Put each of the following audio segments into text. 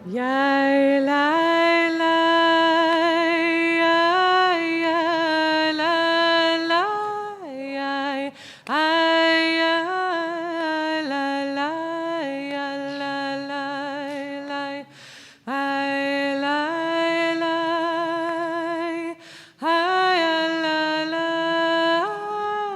Yai, lai, lai, yai, yai, lai, lai, yai, ai, yai, lai, lai, yai, lai, lai, lai, ai, lai, lai, ai, lai, lai, ai, ai, ai, lai, lai, ai, ai. Ay,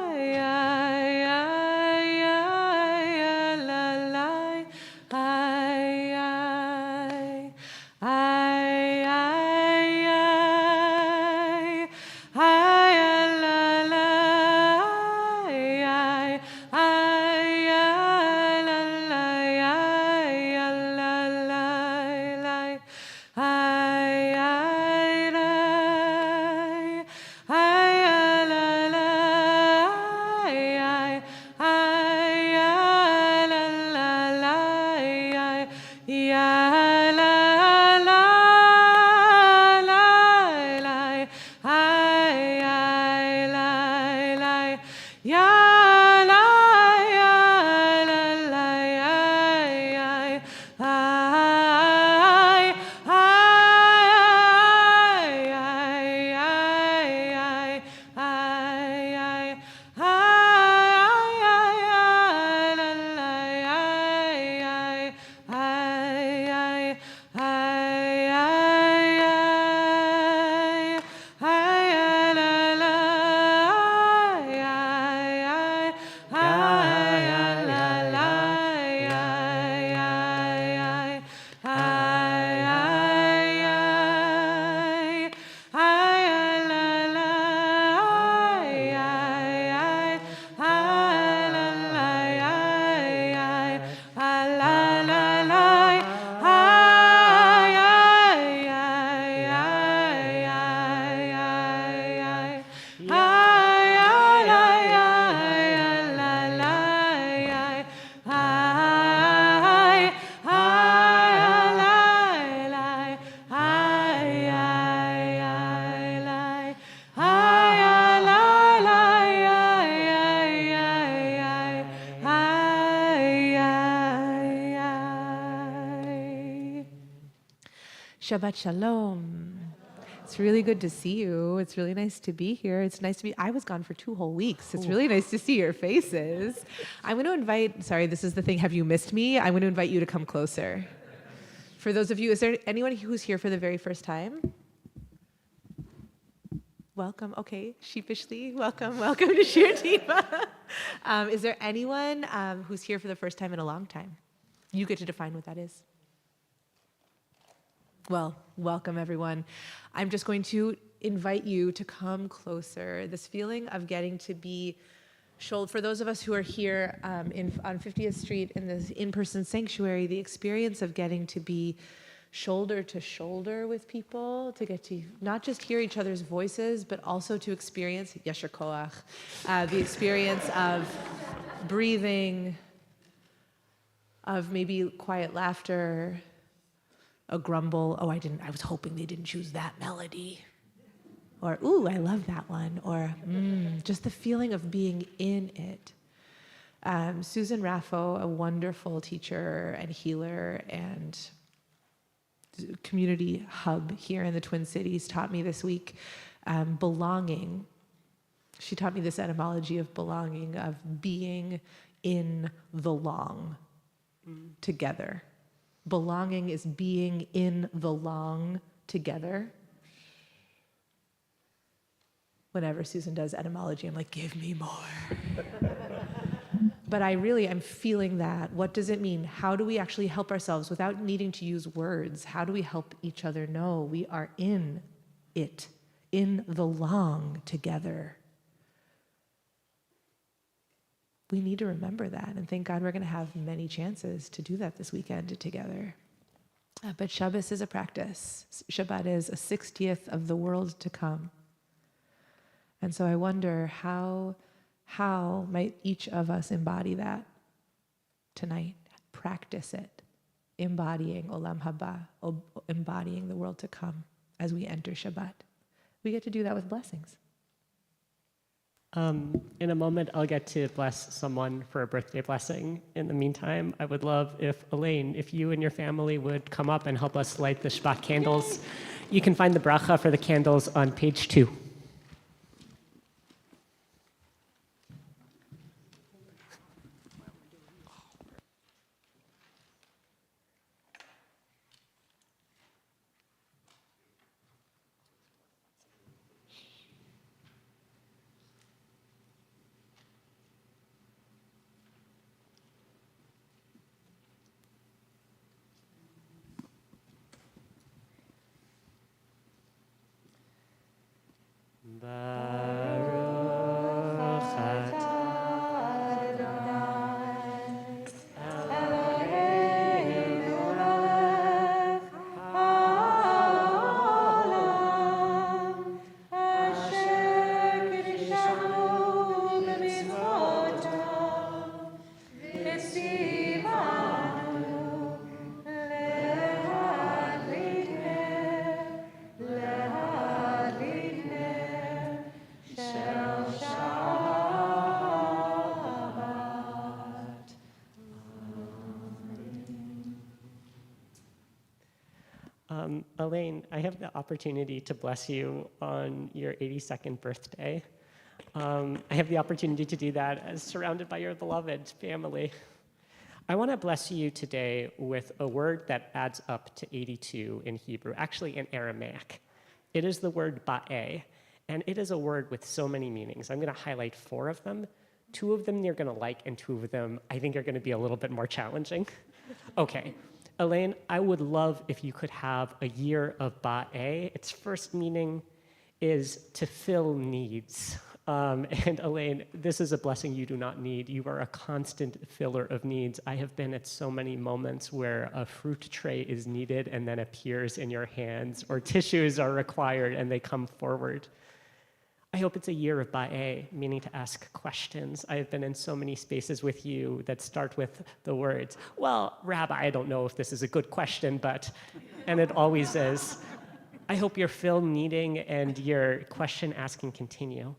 ay, ay, ay, la, la, ay, ay, ay, la, la, ay, la, la, ay, ay, ay, la, la, ay, ay, la, la, ay, ya, la. Shabbat Shalom. It's really good to see you. It's really nice to be here. It's nice to be, I was gone for 2 whole weeks. It's really nice to see your faces. I'm going to invite, sorry, this is the thing, have you missed me? I'm going to invite you to come closer. For those of you, is there anyone who's here for the very first time? Welcome, okay, sheepishly, welcome to Shir Tiva. Is there anyone who's here for the first time in a long time? You get to define what that is. Well, welcome everyone. I'm just going to invite you to come closer. This feeling of getting to be shouldered, for those of us who are here on 50th Street in this in-person sanctuary, the experience of getting to be shoulder to shoulder with people, to get to not just hear each other's voices, but also to experience, Yasher Koach, the experience of breathing, of maybe quiet laughter, a grumble, oh, I was hoping they didn't choose that melody. Or, ooh, I love that one. Or, just the feeling of being in it. Susan Raffo, a wonderful teacher and healer and community hub here in the Twin Cities, taught me this week belonging. She taught me this etymology of belonging, of being in the long together. Belonging is being in the long together. Whenever Susan does etymology, I'm like, give me more. But I really am feeling that. What does it mean? How do we actually help ourselves without needing to use words? How do we help each other know we are in it, in the long together? We need to remember that, and thank God we're going to have many chances to do that this weekend together. But Shabbos is a practice. Shabbat is a 60th of the world to come. And so I wonder how might each of us embody that tonight, practice it, embodying Olam Haba, embodying the world to come as we enter Shabbat. We get to do that with blessings. In a moment, I'll get to bless someone for a birthday blessing. In the meantime, I would love if, Elaine, if you and your family would come up and help us light the Shabbat candles. You can find the bracha for the candles on page 2. Elaine, I have the opportunity to bless you on your 82nd birthday. I have the opportunity to do that as surrounded by your beloved family. I want to bless you today with a word that adds up to 82 in Hebrew, actually in Aramaic. It is the word ba'eh, and it is a word with so many meanings. I'm going to highlight 4 of them. 2 of them you're going to like, and 2 of them I think are going to be a little bit more challenging. Okay. Elaine, I would love if you could have a year of ba'eh. Its first meaning is to fill needs. And Elaine, this is a blessing you do not need. You are a constant filler of needs. I have been at so many moments where a fruit tray is needed and then appears in your hands, or tissues are required and they come forward. I hope it's a year of ba'eh, meaning to ask questions. I have been in so many spaces with you that start with the words, well, Rabbi, I don't know if this is a good question, but, and it always is. I hope your fill needing and your question asking continue.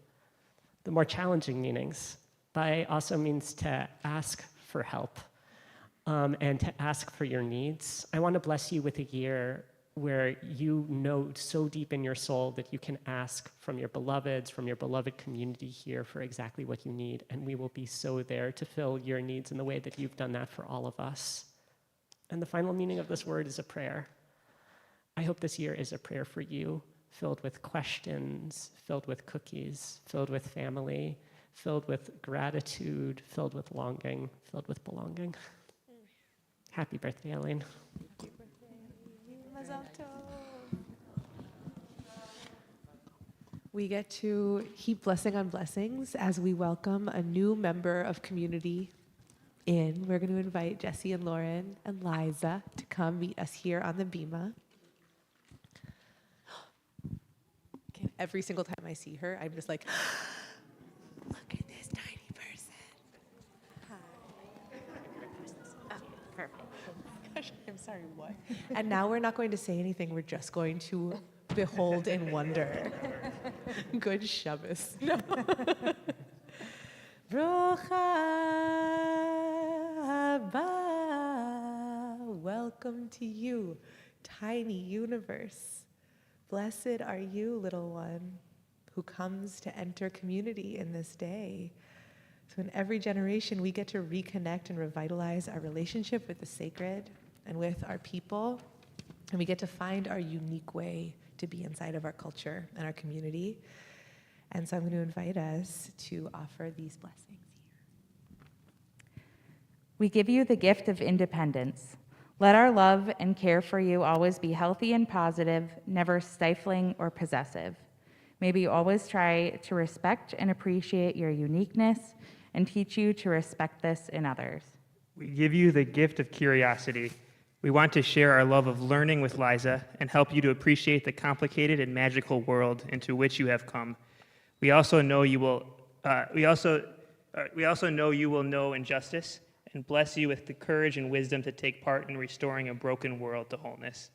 The more challenging meanings. Ba'eh also means to ask for help and to ask for your needs. I want to bless you with a year where you know so deep in your soul that you can ask from your beloveds, from your beloved community here for exactly what you need, and we will be so there to fill your needs in the way that you've done that for all of us. And the final meaning of this word is a prayer. I hope this year is a prayer for you, filled with questions, filled with cookies, filled with family, filled with gratitude, filled with longing, filled with belonging. Happy birthday, Elaine. We get to heap blessing on blessings as we welcome a new member of community in. We're going to invite Jesse and Lauren and Liza to come meet us here on the bima. Okay, every single time I see her, I'm just like, look at this tiny person. Hi. Oh, perfect. Gosh, I'm sorry, what? And now we're not going to say anything. We're just going to behold in wonder. Good Shabbos. No. Brocha haba. Welcome to you, tiny universe. Blessed are you, little one, who comes to enter community in this day. So in every generation, we get to reconnect and revitalize our relationship with the sacred and with our people. And we get to find our unique way to be inside of our culture and our community. And so I'm going to invite us to offer these blessings here. We give you the gift of independence. Let our love and care for you always be healthy and positive, never stifling or possessive. May we always try to respect and appreciate your uniqueness and teach you to respect this in others. We give you the gift of curiosity. We want to share our love of learning with Liza and help you to appreciate the complicated and magical world into which you have come. We also know you will. We also know you will know injustice and bless you with the courage and wisdom to take part in restoring a broken world to wholeness.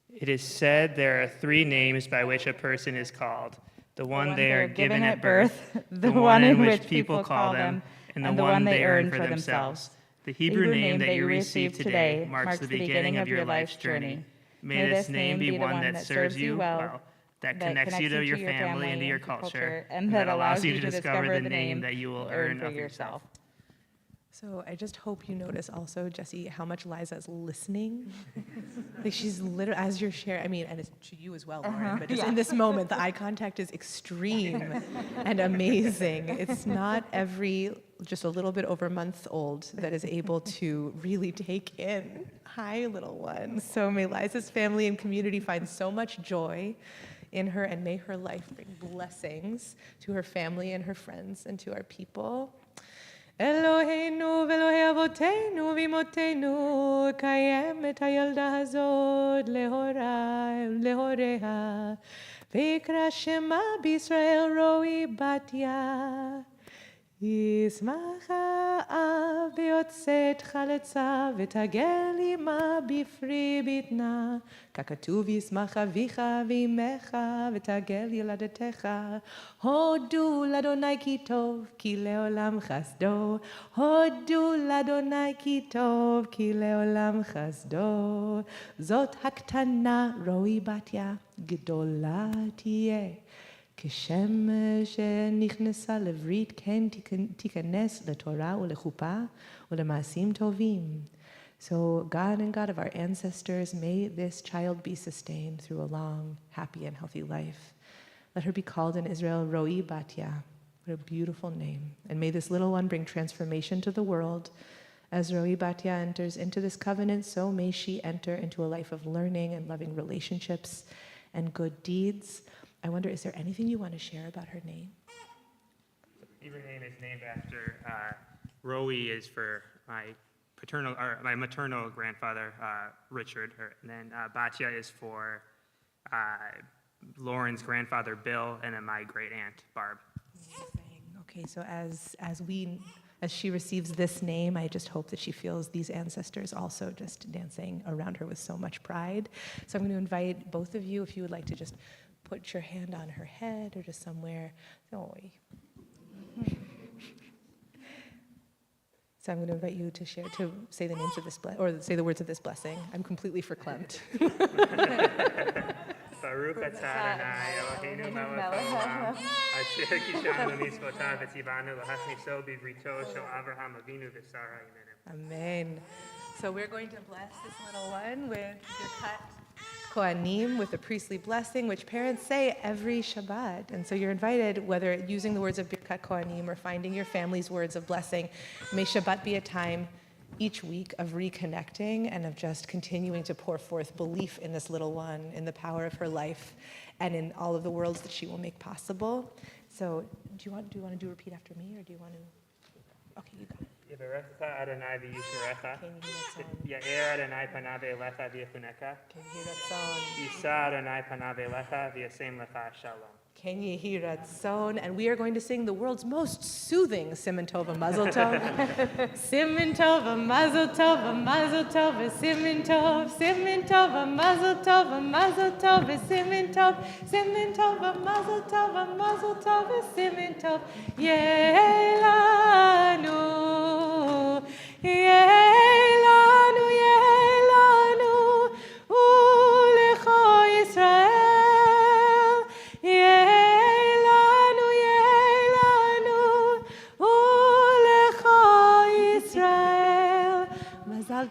It is said there are 3 names by which a person is called: the one they are given at birth, the one in which people call them, and the one they earn for themselves. The Hebrew name that you receive today marks the beginning of your life's journey. May this name be one that serves you well, that connects you to your family and to your culture, and that allows you to discover the name that you will earn of yourself. So I just hope you notice also, Jesse, how much Liza is listening. Like she's literally, as you're sharing, I mean, and it's to you as well, Lauren, but just in this moment, the eye contact is extreme and amazing. It's not every, just a little bit over a month old that is able to really take in, hi, little one. So may Liza's family and community find so much joy in her, and may her life bring blessings to her family and her friends and to our people. אלוהינו ואלוהי אבותינו ואמותינו, קיים את הילדה הזאת להוריה, ויקרא שמה בישראל רועי בתיה. ישמח האב ויוצאת חלצה, ותגל אמה בפרי בטנה, ככתוב ישמח אביך ואמך, ותגל ילדתך. הודו לאדוני כי טוב, כי לעולם חסדו. הודו לאדוני כי טוב, כי לעולם חסדו. זאת הקטנה רועי בתיה, גדולה תהיה. כשם שנכנסה לברית, כן תיכנס לתורה ולחופה ולמעשים טובים. So God and God of our ancestors, may this child be sustained through a long, happy, and healthy life. Let her be called in Israel Roi Batya. What a beautiful name. And may this little one bring transformation to the world. As Roi Batya enters into this covenant, so may she enter into a life of learning and loving relationships and good deeds. I wonder, is there anything you want to share about her name? Hebrew name is named after Roi is for my maternal grandfather, Richard, and then Batya is for Lauren's grandfather, Bill, and then my great aunt, Barb. Amazing. Okay, so as she receives this name, I just hope that she feels these ancestors also just dancing around her with so much pride. So I'm going to invite both of you, if you would like to just put your hand on her head or just somewhere. So I'm going to invite you to share, to say the names of this, or say the words of this blessing. I'm completely verklempt. Baruch atah Adonai Eloheinu melech haolam, asher kishanu mitzvotav v'tzivanu l'hachniso b'brito shel Avraham Avinu v'Sara Imenu. Amen. So we're going to bless this little one with Birkat Kohanim, with the priestly blessing, which parents say every Shabbat. And so you're invited, whether using the words of Birkat Kohanim or finding your family's words of blessing, may Shabbat be a time each week of reconnecting and of just continuing to pour forth belief in this little one, in the power of her life, and in all of the worlds that she will make possible. So do you want to do repeat after me, or do you want to? Okay, you got it. Yivarecha Adonai v'yishurecha. Can you hear that song? Ya'er Adonai panav elecha v'yechuneka. Can you hear that song? Yisa Adonai panav elecha v'yasem lecha shalom. Can you hear that song? And we are going to sing the world's most soothing Siman Tova Mazel Tov. Siman Tova Mazel Tova Mazel Tova Siman Tov. Siman Tova Mazel Tova Mazel Tova Siman Tov. Siman Tova Mazel Tova Mazel Tova Siman Tov. Yelanu, Yelanu, Yelanu, Ulecho Yisrael.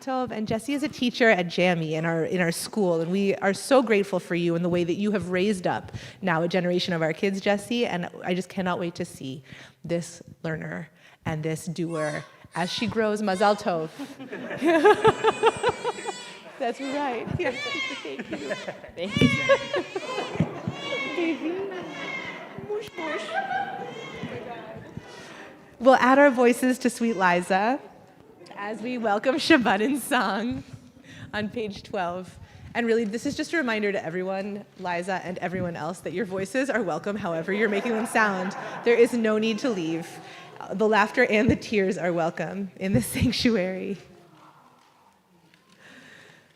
Tov. And Jesse is a teacher at JAMI in our school, and we are so grateful for you and the way that you have raised up now a generation of our kids, Jesse, and I just cannot wait to see this learner and this doer as she grows. Mazal Tov. That's right. Yes, thank you. Thank you. Baby. Mush, mush. We'll add our voices to Sweet Liza as we welcome Shabbat in song on page 12. And really, this is just a reminder to everyone, Liza and everyone else, that your voices are welcome however you're making them sound. There is no need to leave. The laughter and the tears are welcome in the sanctuary.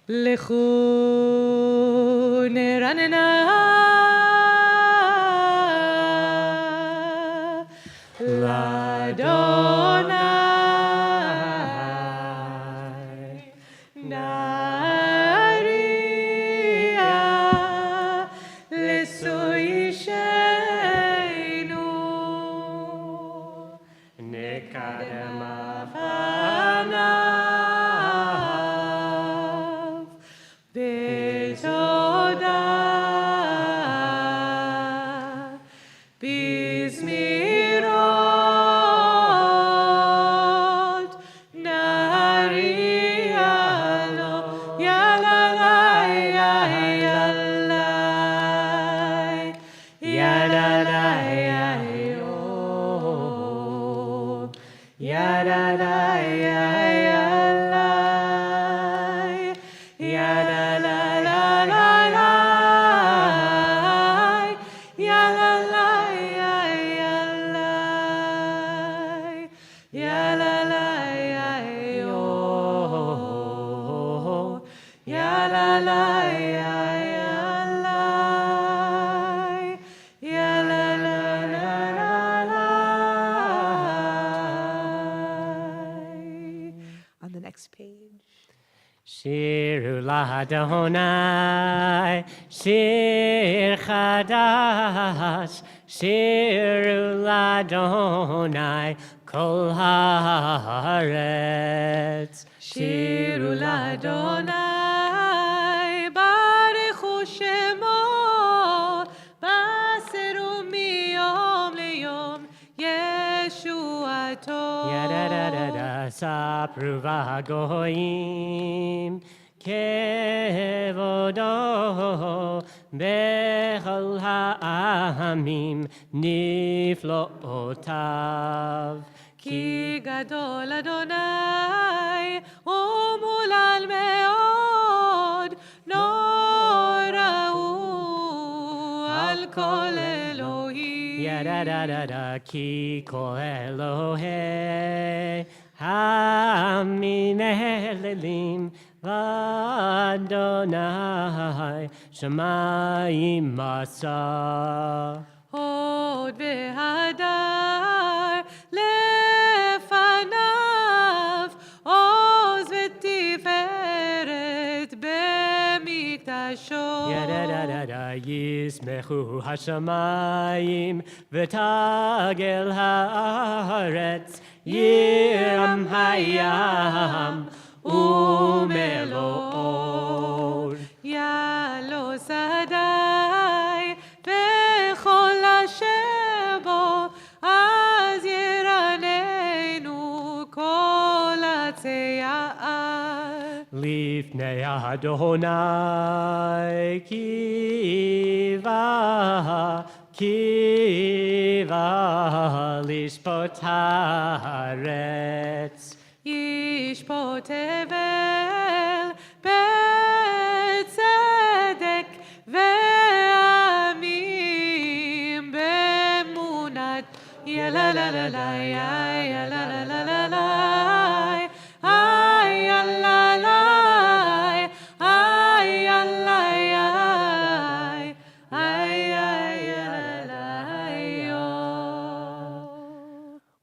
Lechu neranena Shiru l'Adonai, shir chadash, shiru l'Adonai, kol haaretz. Shiru l'Adonai, barechu shemo, baseru miyom leyom, Yeshuato. Yadadadada, sapru v'hagoyim, kevodo, bechol ha'amim, niflo'otav. Ki gadol Adonai, umulal meod, nora'u al kol Elohim. Yadadadada, ki kol Elohei, hamim elelim, v'Adonai, shamayim masa. Hod v'hadar lefanav, oz v'tiferet b'mikdasho. Yadadadada, yismechu hashamayim, v'tagel haaretz, yiram hayam, umelo'od. Yalo sadai v'chol asher bo, az yiraneinu kol hatzeyar. Lifnei Adonai, kiva lishpot haaretz. Yishpot hevel betzedek ve'amim be'emunat. Ya la la la la, ya la la la la la, ay ya la la, ay ya la ya, ay ya la yo.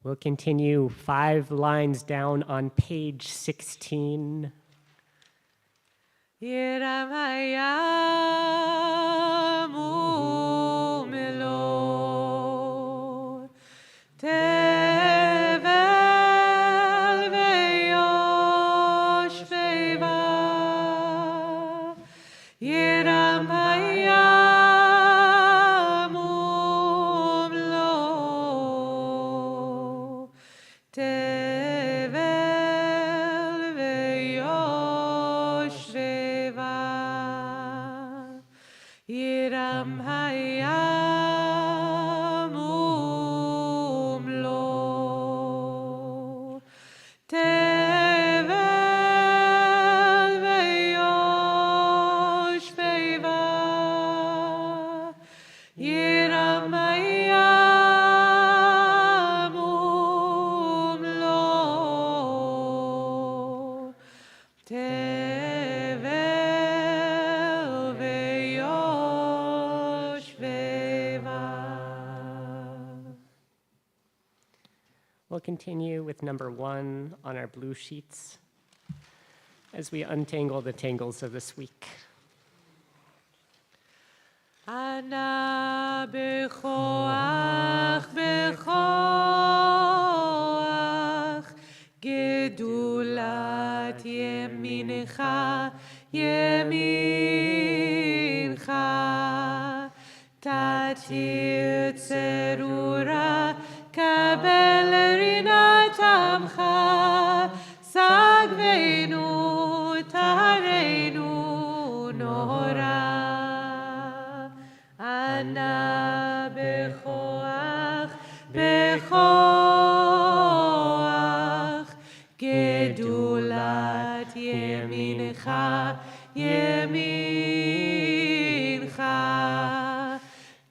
We'll continue 5 lines down on page 16. Yiram hayam umelo, tevel ve'yoshveva. Yiram hayam umelo, tevel ve'yoshveva. Yiram hayam umlo, tevel ve'yoshveva. Yiram hayam umlo, tevel ve'yoshveva. We'll continue with number 1 on our blue sheets as we untangle the tangles of this week. Ana bechoach, bechoach, gedulat yemincha, yemincha, tatir tzerura, kabel rinat amcha, sagveinu, tareinu, nora. Ana bechoach, bechoach, gedulat yemincha, yemincha,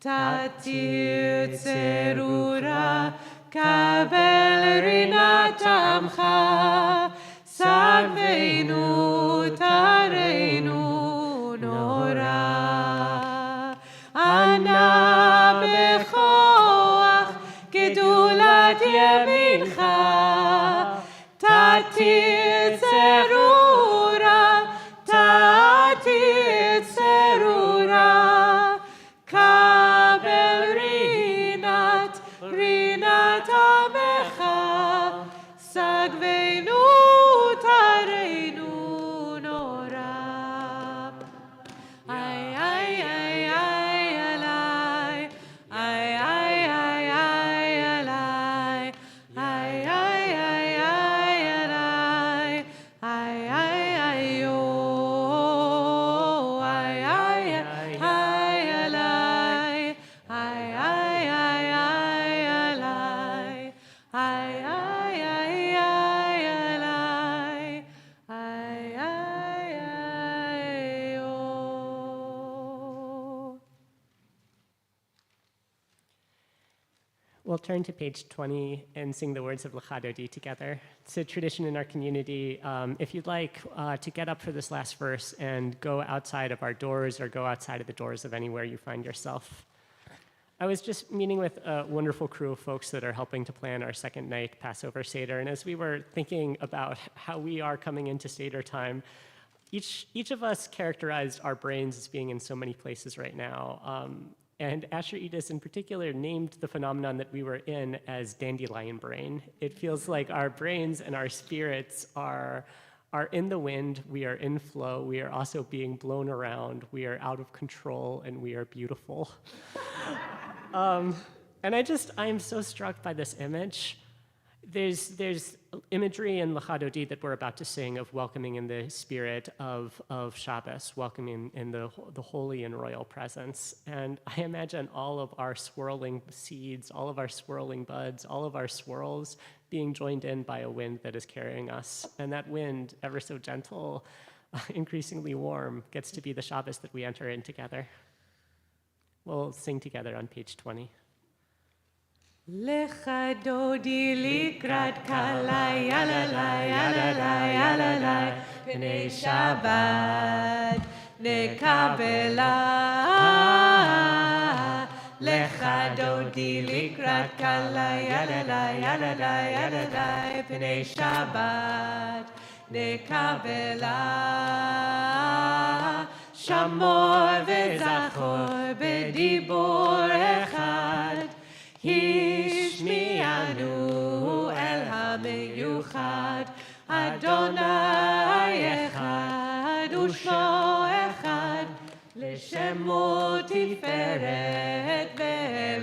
tatir tzerura, kabel rinat amcha, sagveinu, tareinu, nora. Ana bechoach, gedulat yemincha, tatir tzerura, We'll turn to page 20 and sing the words of Lecha Dodi together. It's a tradition in our community. If you'd like to get up for this last verse and go outside of our doors or go outside of the doors of anywhere you find yourself. I was just meeting with a wonderful crew of folks that are helping to plan our second night Passover Seder, and as we were thinking about how we are coming into Seder time, each of us characterized our brains as being in so many places right now. And Asher Edis in particular named the phenomenon that we were in as dandelion brain. It feels like our brains and our spirits are in the wind, we are in flow, we are also being blown around, we are out of control, and we are beautiful. And I am so struck by this image. There's imagery in Lecha Dodi that we're about to sing of welcoming in the spirit of Shabbos, welcoming in the holy and royal presence. And I imagine all of our swirling seeds, all of our swirling buds, all of our swirls being joined in by a wind that is carrying us. And that wind, ever so gentle, increasingly warm, gets to be the Shabbos that we enter in together. We'll sing together on page 20. Lecha Dodi likrat kala yalalai yalalai yalalai Pnei Shabbat nekabela Lecha Dodi likrat kala yalalai yalalai yalalai Pnei Shabbat nekabela Shamor וזכור בדיבור אחד השמיענו אל המיוחד אדוני אחד ושמו אחד לשמו תפארת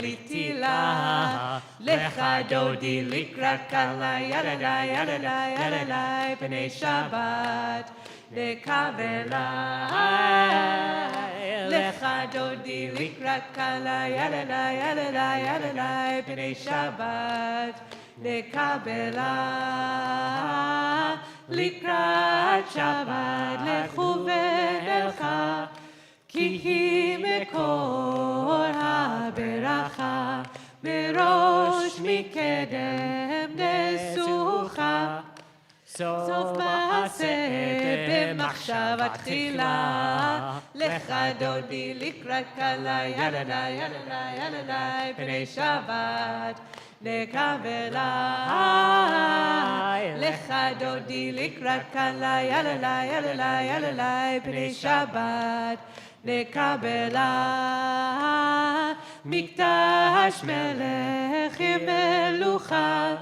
ולתהילה Lecha Dodi לקראת כלה ידלי ידלי ידלי פני שבת נקבלה Lecha Dodi לקראת כלה ידלי ידלי ידלי פני שבת נקבלה לקראת שבת לכו ומלכה כי היא מקור הברכה מראש מקדם נסוכה סוף מעשה במחשבה תחילה Lecha Dodi לקראת כלה ידלי ידלי ידלי פני שבת נקבלה Lecha Dodi לקראת כלה ידלי ידלי ידלי פני שבת נקבלה מקדש מלך מלוכה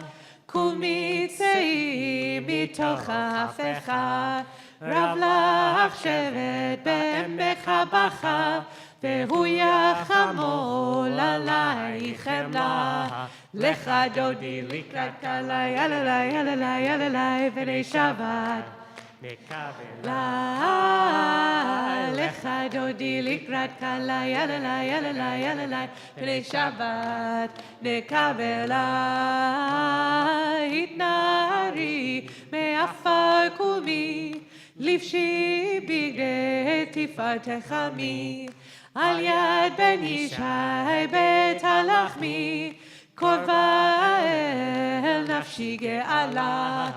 קומי צאי מתוך ההפכה רב לך שבט בעמך בכה והוא יחמול עלייך חמלה Lecha Dodi לקראת כלה ידלי ידלי ידלי פני שבת Lecha Dodi לקראת כלה ידלי ידלי ידלי פני שבת נקבלה התנערי מעפר קומי לבשי בגדי תפארתך עמי על יד בן ישי בית הלחמי קרבה אל נפשי גאלה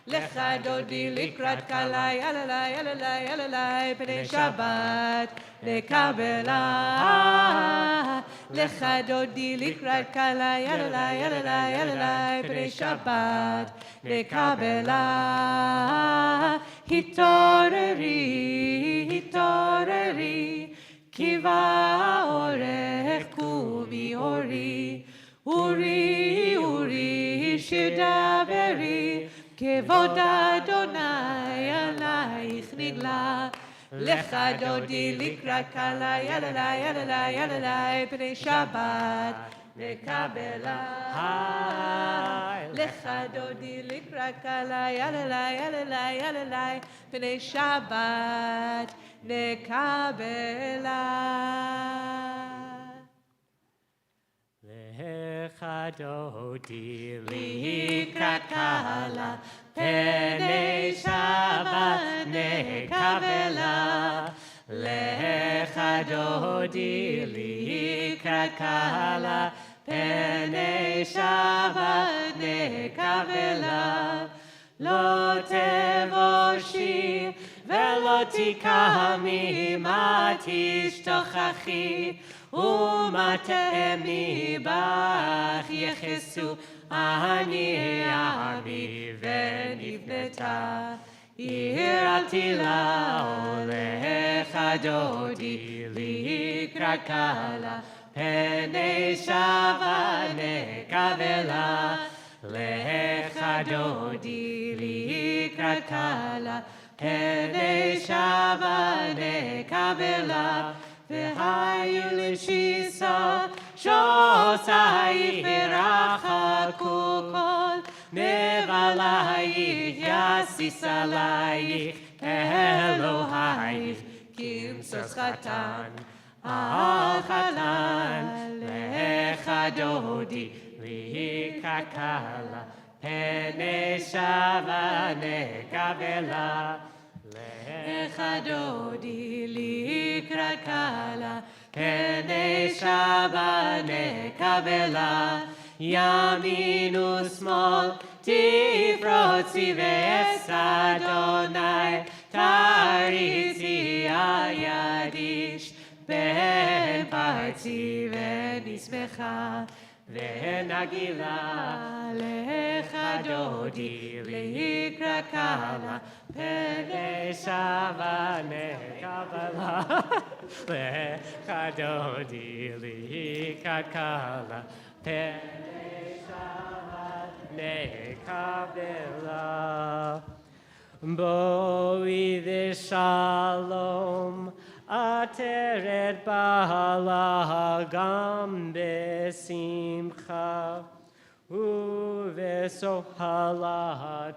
Lecha Dodi לקראת כלה ידלי ידלי ידלי פני שבת נקבלה Lecha Dodi לקראת כלה ידלי ידלי ידלי פני שבת נקבלה התעוררי התעוררי כי בא אורך קומי אורי אורי אורי שדברי כבוד אדוני עלייך נגלה Lecha Dodi לקראת כלה ידלי ידלי ידלי פני שבת נקבלה Lecha Dodi לקראת כלה ידלי ידלי ידלי פני שבת נקבלה Lecha Dodi לקראת כלה פני שבת נקבלה Lecha Dodi לקראת כלה Pene Shabbat nekavela, lo tevoshi velo tikami matishtochachi, umatemi bach yechesu ani ami venivneta. Iratila olecha dodi likrat kala, pene Shabbat nekavela, lecha dodi likrat kala, pene Shabbat nekavela, v'hayu l'shisa shosai v'rachaku kol, nevalayich yasisalayich Elohayich kimsos chatan al chatan lecha dodi likrat kala, pene Shabbat nekavela, lecha dodi likrat kala, pene Shabbat nekavela, yamin u'smol tifrotzi ve'es Adonai taritzi al yadish, ben parti ve'nismecha ve'nagila, lecha dodi likrat kala, pene Shabbat nekavela, lecha dodi likrat kala, pene Shabbat nekavela. Boi v'shalom ateret ba'ala gam besimcha, uvesohala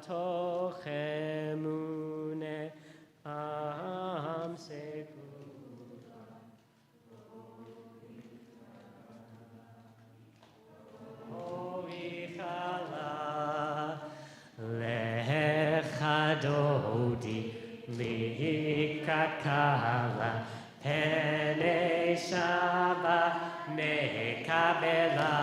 tochemune am sekula. Oichala lecha dodi likrat kala, pene Shabbat nekavela,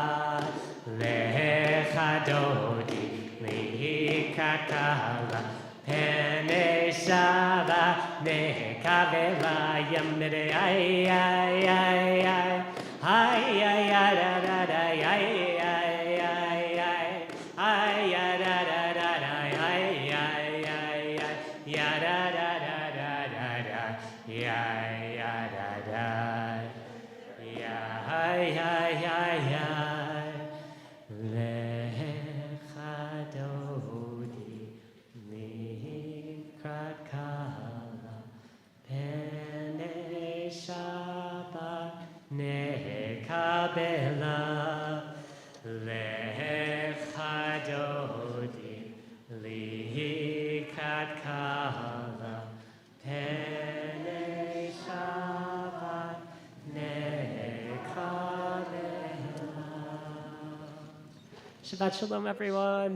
lecha dodi likrat kala, pene Shabbat nekavela, yamere ay ay ay ay ay ay ay da da da ay ay ay ay ay da da da da ay ay ay ya da da da da da da ya da da ya lecha dodi likrat kala, pene Shabbat nekavela, lecha dodi likrat kala, pene Shabbat nekavela. Shabbat Shalom, everyone.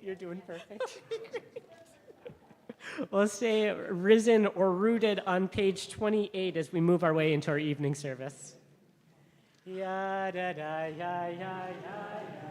You're doing perfect. We'll stay risen or rooted on page 28 as we move our way into our evening service. Ya da da ya ya ya ya ya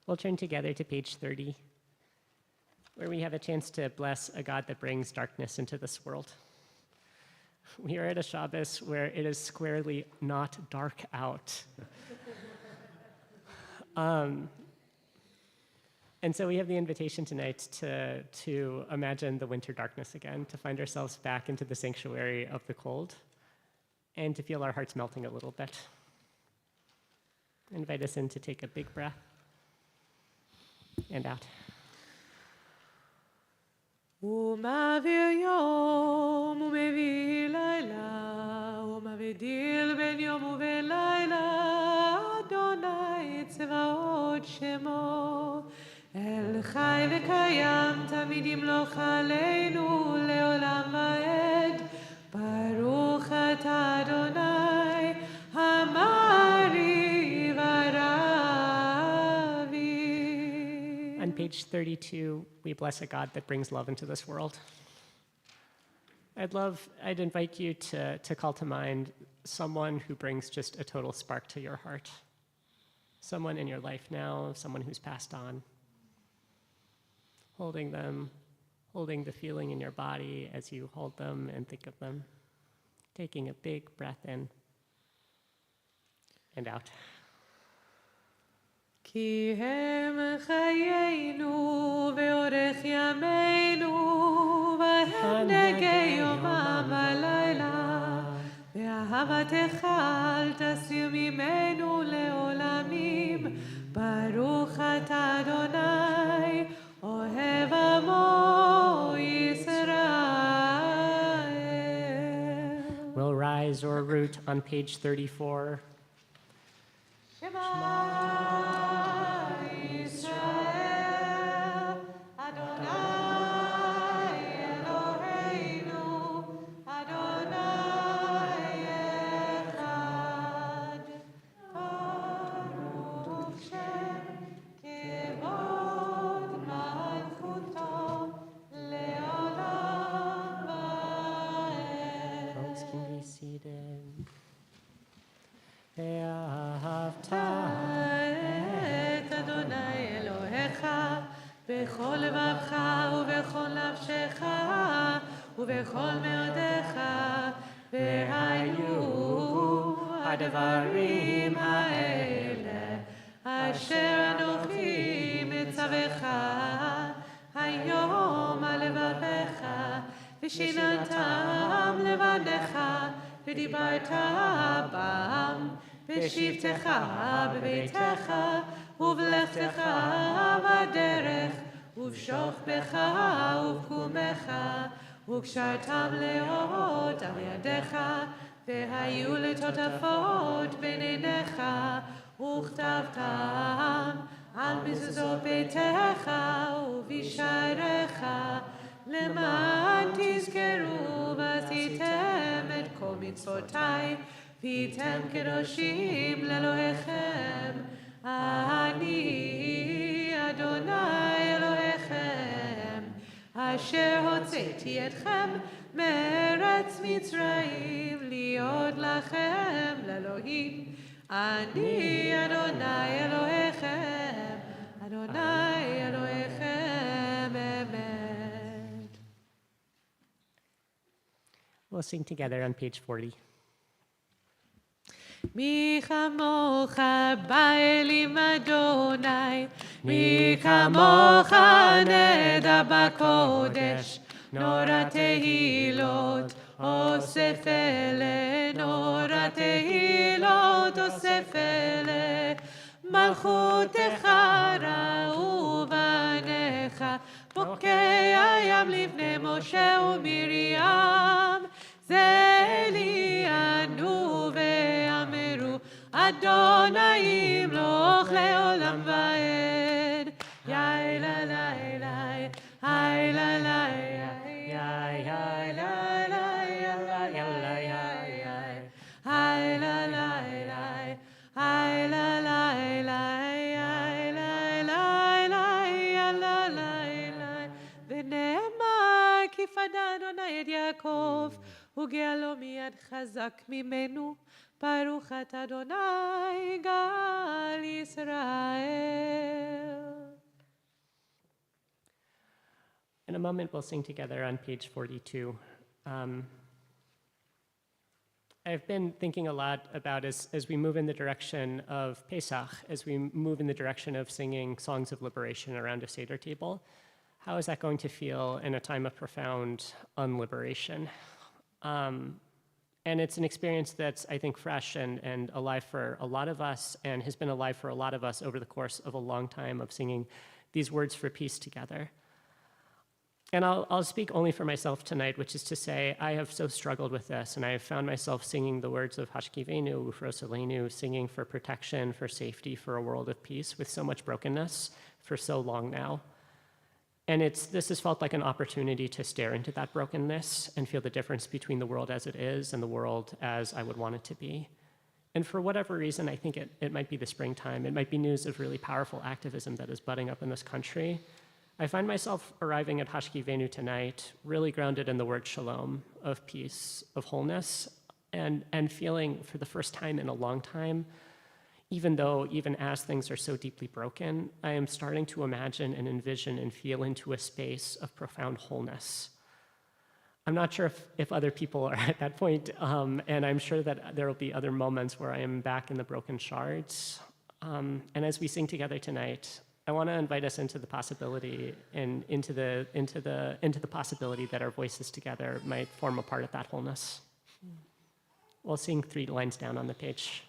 We'll turn together to page 30, where we have a chance to bless a God that brings darkness into this world. We are at a Shabbos where it is squarely not dark out. And so we have the invitation tonight to imagine the winter darkness again, to find ourselves back into the sanctuary of the cold, and to feel our hearts melting a little bit. I invite us in to take a big breath and out. ומעביר יום ומביא לילה ומבדיל בין יום ובין לילה אדוני צבאות שמו אל חי וקיים תמיד ימלוך עלינו לעולם ועד ברוך אתה אדוני המרי ורבי. On page 32, we bless a God that brings love into this world. I'd invite you to call to mind someone who brings just a total spark to your heart. Someone in your life now, someone who's passed on. Holding them, holding the feeling in your body as you hold them and think of them. Taking a big breath in and out. כי הם חיינו ואורך ימינו והם נגי יומם ולילה ואהבתך אל תסיר ממנו לעולמים ברוך אתה אדוני אוהב עמו ישראל. We'll rise or root on page 34. בכל לבבך ובכל נפשך ובכל מאודך והיו הדברים האלה אשר אנוכי מצווך היום על לבבך ושיננתם לבניך ודיברת בם בשבתך בביתך ובלכתך בדרך ובשוכבך ובקומך וקשרתם לאות על ידיך והיו לטוטפות בין עיניך וכתבתם על מזוזות ביתך ובשעריך למען תזכרו ועשיתם את כל מצוותיי והייתם קדושים לאלוהיכם אני אדוני אלוהיכם אשר הוצאתי אתכם מארץ מצרים להיות לכם לאלוהים אני אדוני אלוהיכם אדוני אלוהיכם אמת. We'll sing together on page 40. מי כמוך באלים אדוני, מי כמוך נדע בקודש, נורא תהילות אוסף אלה, נורא תהילות אוסף אלה, מלכותך ראו בניך, בוקע ים לפני משה ומרים, זה לי ענו ואמרו, אדוני ימלוך לעולם ועד. יאי לה לה לה, היי לה לה, יאי לה לה לה, היי לה לה לה, היי לה לה לה, ונאמר כי פדה אדוני את יעקב וגאלו מיד חזק ממנו ברוך אתה אדוני גאל ישראל. moment, we'll sing together on page 42. I've been thinking a lot about as we move in the direction of Pesach, as we move in the direction of singing songs of liberation around a Seder table, how is that going to feel in a time of profound unliberation? And it's an experience that's, I think, fresh and alive for a lot of us, and has been alive for a lot of us over the course of a long time of singing these words for peace together. And I'll speak only for myself tonight, which is to say, I have so struggled with this, and I have found myself singing the words of Hashkivenu, Ufrosalenu, singing for protection, for safety, for a world of peace, with so much brokenness for so long now. And this has felt like an opportunity to stare into that brokenness and feel the difference between the world as it is and the world as I would want it to be. And for whatever reason, I think it might be the springtime. It might be news of really powerful activism that is budding up in this country. I find myself arriving at Hashkivenu tonight really grounded in the word shalom, of peace, of wholeness, and feeling for the first time in a long time, even as things are so deeply broken, I am starting to imagine and envision and feel into a space of profound wholeness. I'm not sure if other people are at that point, and I'm sure that there will be other moments where I am back in the broken shards. And as we sing together tonight, I want to invite us into the possibility and into the possibility that our voices together might form a part of that wholeness. We'll sing 3 lines down on the page.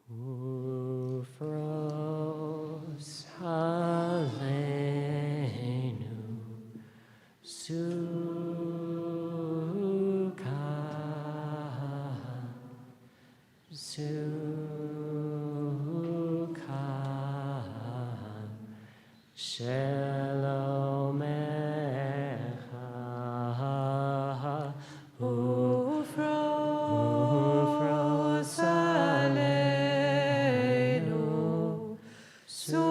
Ufros halenu Shalom Echa Ufros Aleinu Sukat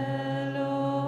Shalom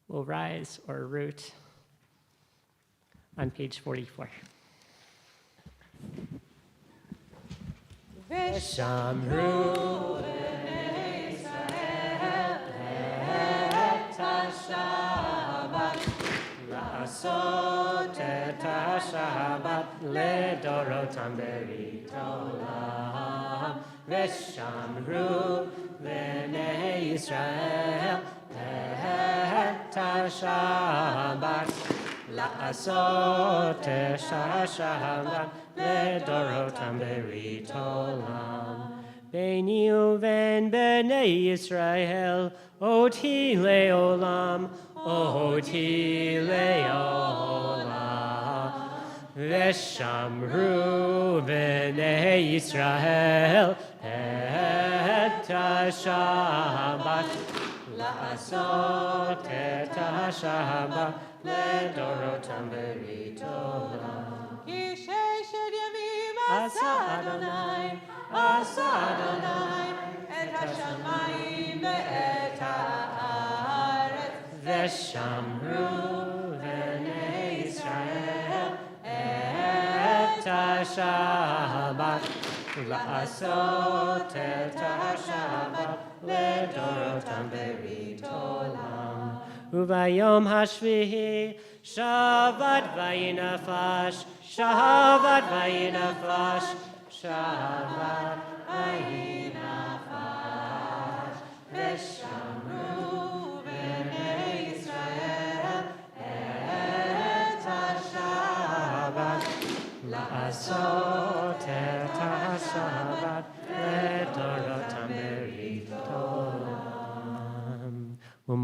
We'll rise or root on page 44. Veshamru b'nei Israel et ha-Shabbat la'asot et ha-Shabbat ledorotam berit olam. Veshamru b'nei Israel et ha-Shabbat la'asot et ha-Shabbat ledorotam berit olam. Beini uven b'nei Yisrael oti leolam, oti leolam. Veshamru b'nei Yisrael et ha-Shabbat la'asot et ha-Shabbat ledorotam berit olam. Asa Adonai, et ha-shamayim ve'et ha'aretz. Veshamru b'nei Yisrael et ha-Shabbat la'asot et ha-Shabbat ledorotam berit olam. Uvayom hashvihi Shabbat vayinafash, Shabbat vayinafash, Shabbat vayinafash. Veshamru b'nei Yisrael et ha-Shabbat la'asot et ha-Shabbat ledorotam berit olam.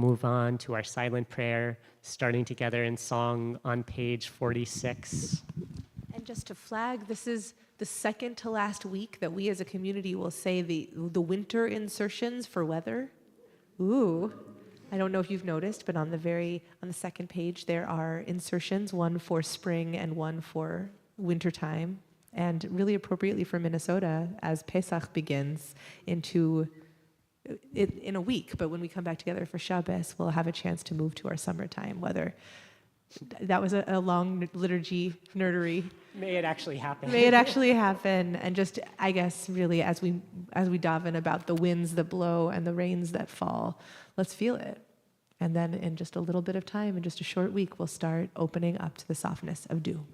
move on to our silent prayer, starting together in song on page 46. And just to flag, this is the second to last week that we as a community will say the winter insertions for weather. Ooh, I don't know if you've noticed, but on the second page there are insertions, one for spring and one for wintertime, and really appropriately for Minnesota as Pesach begins in a week. But when we come back together for Shabbos, we'll have a chance to move to our summertime weather. That was a long liturgy nerdery. May it actually happen. May it actually happen. And just, I guess, really, as we daven about the winds that blow and the rains that fall, let's feel it. And then in just a little bit of time, in just a short week, we'll start opening up to the softness of dew.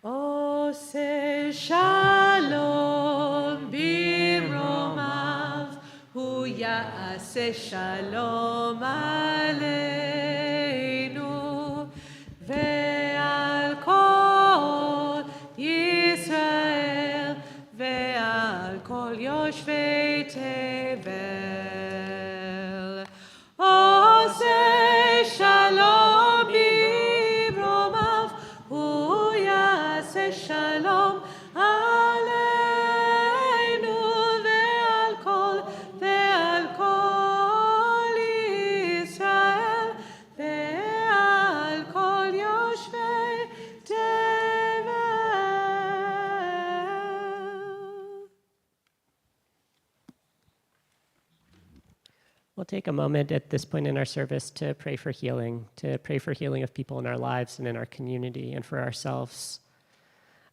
Ose shalom bimromav, hu ya'ase shalom aleinu, ve'al kol Yisrael, ve'al kol yoshvei tevel. Ose shalom bimromav, hu ya'ase shalom aleinu, ve'al kol Yisrael, ve'al kol yoshvei tevel. We'll take a moment at this point in our service to pray for healing of people in our lives and in our community and for ourselves.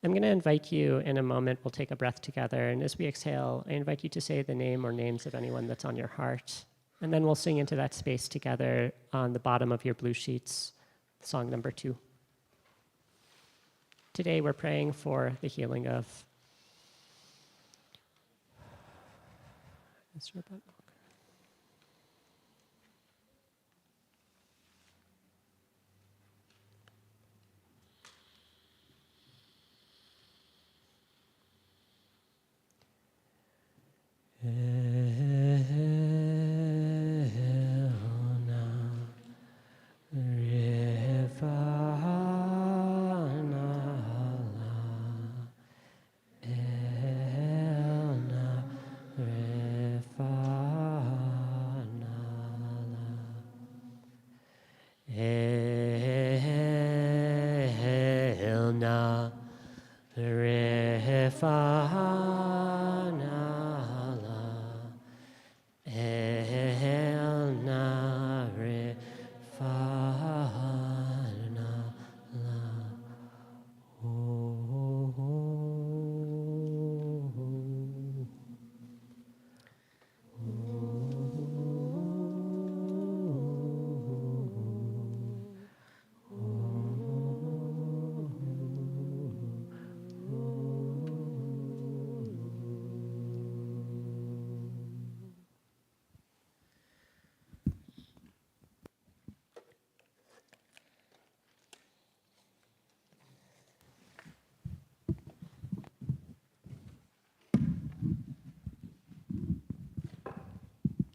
I'm going to invite you in a moment. We'll take a breath together. And as we exhale, I invite you to say the name or names of anyone that's on your heart. And then we'll sing into that space together on the bottom of your blue sheets, song number 2. Today we're praying for the healing of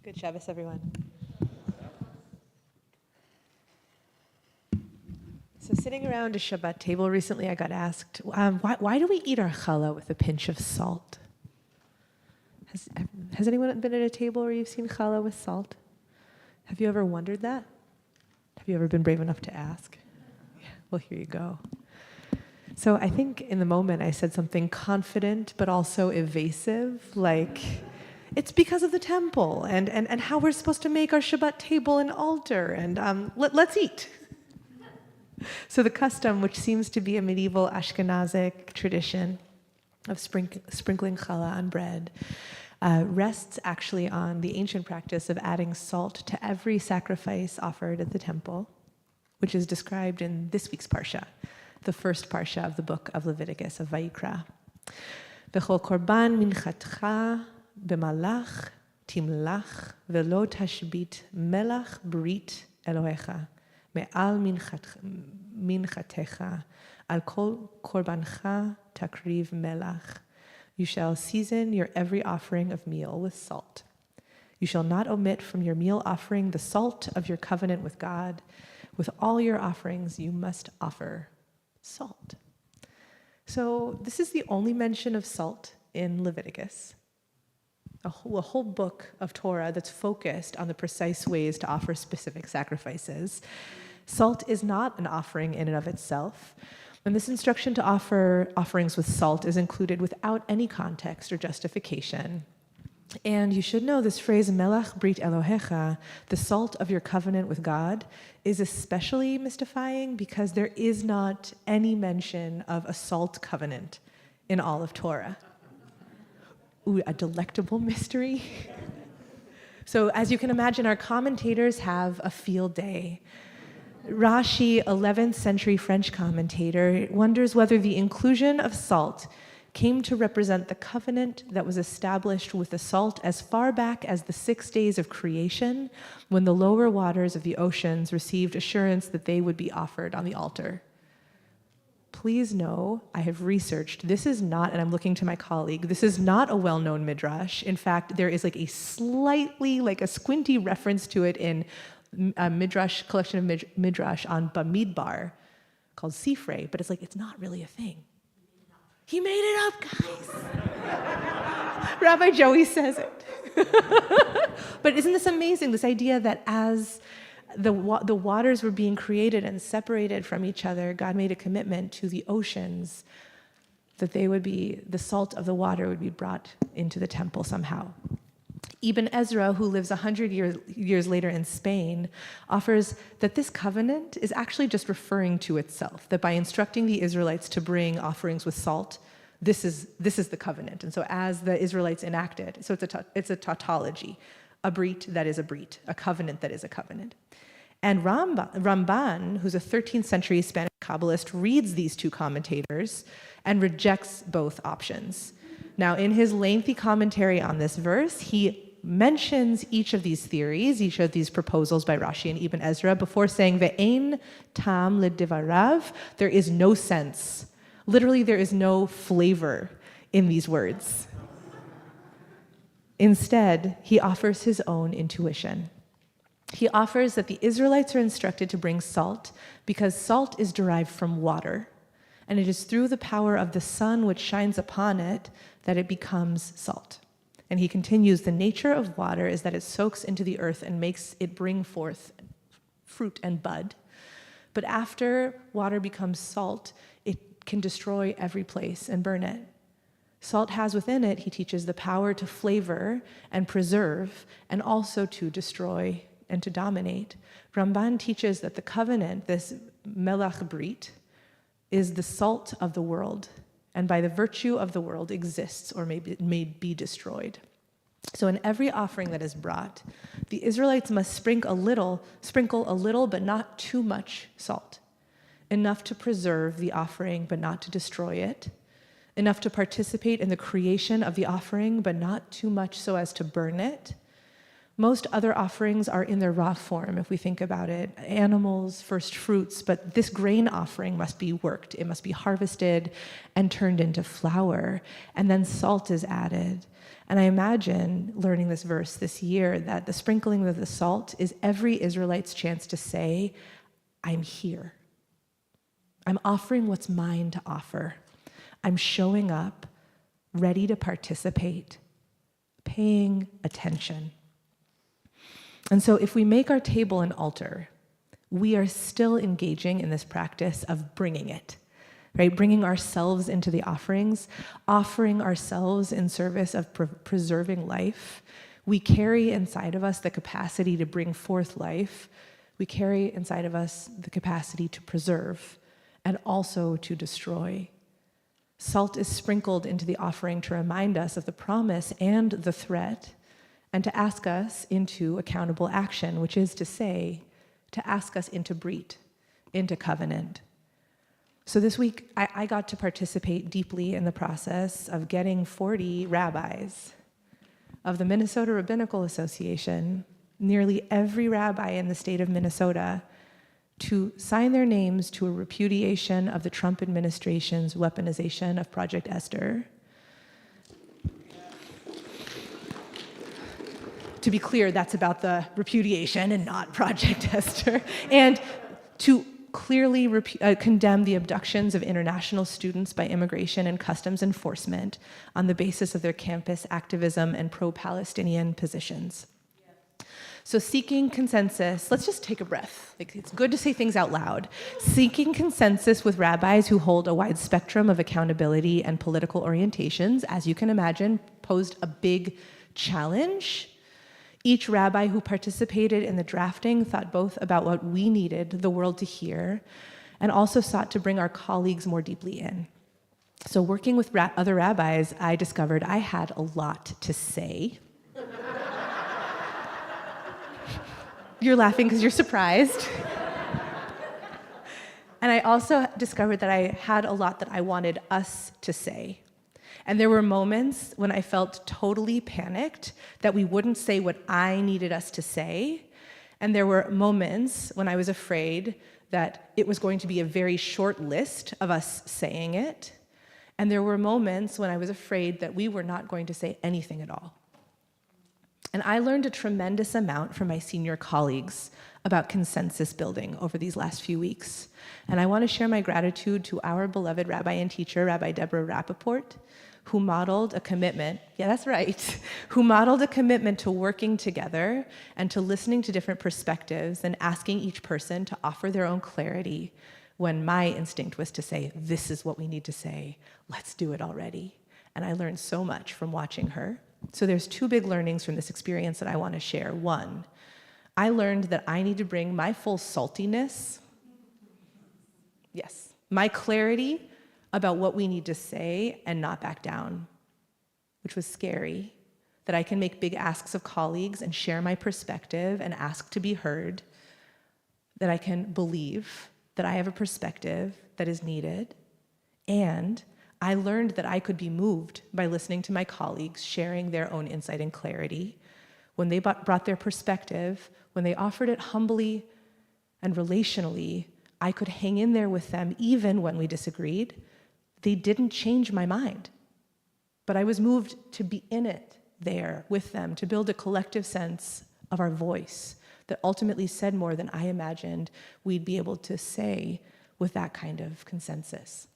Good Shabbos, everyone. So sitting around a Shabbat table recently, I got asked, why do we eat our challah with a pinch of salt? Has anyone been at a table where you've seen challah with salt? Have you ever wondered that? Have you ever been brave enough to ask? Yeah, well, here you go. So I think in the moment I said something confident but also evasive, like, it's because of the temple and how we're supposed to make our Shabbat table an altar, and let's eat. So the custom, which seems to be a medieval Ashkenazic tradition of sprinkling challah on bread, rests actually on the ancient practice of adding salt to every sacrifice offered at the temple, which is described in this week's parsha, the first parsha of the book of Leviticus, of Vayikra. V'chol korban minchatcha b'malach timlach velo tashbit melach brit Elohecha me'al minchatecha al kol korbancha takriv melach. You shall season your every offering of meal with salt. You shall not omit from your meal offering the salt of your covenant with God. With all your offerings you must offer salt. So this is the only mention of salt in Leviticus. A whole book of Torah that's focused on the precise ways to offer specific sacrifices. Salt is not an offering in and of itself, and this instruction to offer offerings with salt is included without any context or justification. And you should know this phrase, melach brit Elohecha, the salt of your covenant with God, is especially mystifying because there is not any mention of a salt covenant in all of Torah. Ooh, a delectable mystery. So as you can imagine, our commentators have a field day. Rashi, 11th century French commentator, wonders whether the inclusion of salt came to represent the covenant that was established with the salt as far back as the 6 days of creation, when the lower waters of the oceans received assurance that they would be offered on the altar. Please know, I have researched, this is not, and I'm looking to my colleague, this is not a well-known midrash. In fact, there is like a squinty reference to it in a midrash, collection of midrash on Bamidbar called Sifrei, but it's not really a thing. He made it up, guys. Rabbi Joey says it. But isn't this amazing, this idea that as the waters were being created and separated from each other, God made a commitment to the oceans that the salt of the water would be brought into the temple somehow. Ibn Ezra, who lives 100 years later in Spain, offers that this covenant is actually just referring to itself, that by instructing the Israelites to bring offerings with salt, this is the covenant. And so as the Israelites enacted, so it's a tautology, a brit that is a brit, a covenant that is a covenant. And Ramban, who's a 13th century Spanish Kabbalist, reads these two commentators and rejects both options. Now, in his lengthy commentary on this verse, he mentions each of these theories, each of these proposals by Rashi and Ibn Ezra, before saying, Ve'ein tam ledivarav, there is no sense. Literally, there is no flavor in these words. Instead, he offers his own intuition. He offers that the Israelites are instructed to bring salt because salt is derived from water, and it is through the power of the sun which shines upon it that it becomes salt. And he continues, the nature of water is that it soaks into the earth and makes it bring forth fruit and bud. But after water becomes salt, it can destroy every place and burn it. Salt has within it, he teaches, the power to flavor and preserve and also to destroy and to dominate. Ramban teaches that the covenant, this melach brit, is the salt of the world, and by the virtue of the world exists or may be destroyed. So in every offering that is brought, the Israelites must sprinkle a little, but not too much salt, enough to preserve the offering, but not to destroy it, enough to participate in the creation of the offering, but not too much so as to burn it. Most other offerings are in their raw form, if we think about it, animals, first fruits, but this grain offering must be worked. It must be harvested and turned into flour, and then salt is added. And I imagine learning this verse this year that the sprinkling of the salt is every Israelite's chance to say, I'm here. I'm offering what's mine to offer. I'm showing up, ready to participate, paying attention. And so if we make our table an altar, we are still engaging in this practice of bringing it, right? Bringing ourselves into the offerings, offering ourselves in service of preserving life. We carry inside of us the capacity to bring forth life. We carry inside of us the capacity to preserve and also to destroy. Salt is sprinkled into the offering to remind us of the promise and the threat, and to ask us into accountable action, which is to say, to ask us into brit, into covenant. So this week, I got to participate deeply in the process of getting 40 rabbis of the Minnesota Rabbinical Association, nearly every rabbi in the state of Minnesota, to sign their names to a repudiation of the Trump administration's weaponization of Project Esther. To be clear, that's about the repudiation and not Project Esther. And to clearly condemn the abductions of international students by immigration and customs enforcement on the basis of their campus activism and pro-Palestinian positions. So seeking consensus, let's just take a breath. It's good to say things out loud. Seeking consensus with rabbis who hold a wide spectrum of accountability and political orientations, as you can imagine, posed a big challenge. Each rabbi who participated in the drafting thought both about what we needed the world to hear and also sought to bring our colleagues more deeply in. So working with other rabbis, I discovered I had a lot to say. You're laughing because you're surprised. And I also discovered that I had a lot that I wanted us to say. And there were moments when I felt totally panicked that we wouldn't say what I needed us to say. And there were moments when I was afraid that it was going to be a very short list of us saying it. And there were moments when I was afraid that we were not going to say anything at all. And I learned a tremendous amount from my senior colleagues about consensus building over these last few weeks. And I want to share my gratitude to our beloved rabbi and teacher, Rabbi Deborah Rappaport, who modeled a commitment, yeah, that's right, who modeled a commitment to working together and to listening to different perspectives and asking each person to offer their own clarity when my instinct was to say, this is what we need to say, let's do it already. And I learned so much from watching her. So there's two big learnings from this experience that I want to share. One, I learned that I need to bring my full saltiness, yes, my clarity about what we need to say and not back down, which was scary, that I can make big asks of colleagues and share my perspective and ask to be heard, that I can believe that I have a perspective that is needed. And I learned that I could be moved by listening to my colleagues sharing their own insight and clarity. When they brought their perspective, when they offered it humbly and relationally, I could hang in there with them even when we disagreed. They didn't change my mind, but I was moved to be in it there with them, to build a collective sense of our voice that ultimately said more than I imagined we'd be able to say with that kind of consensus.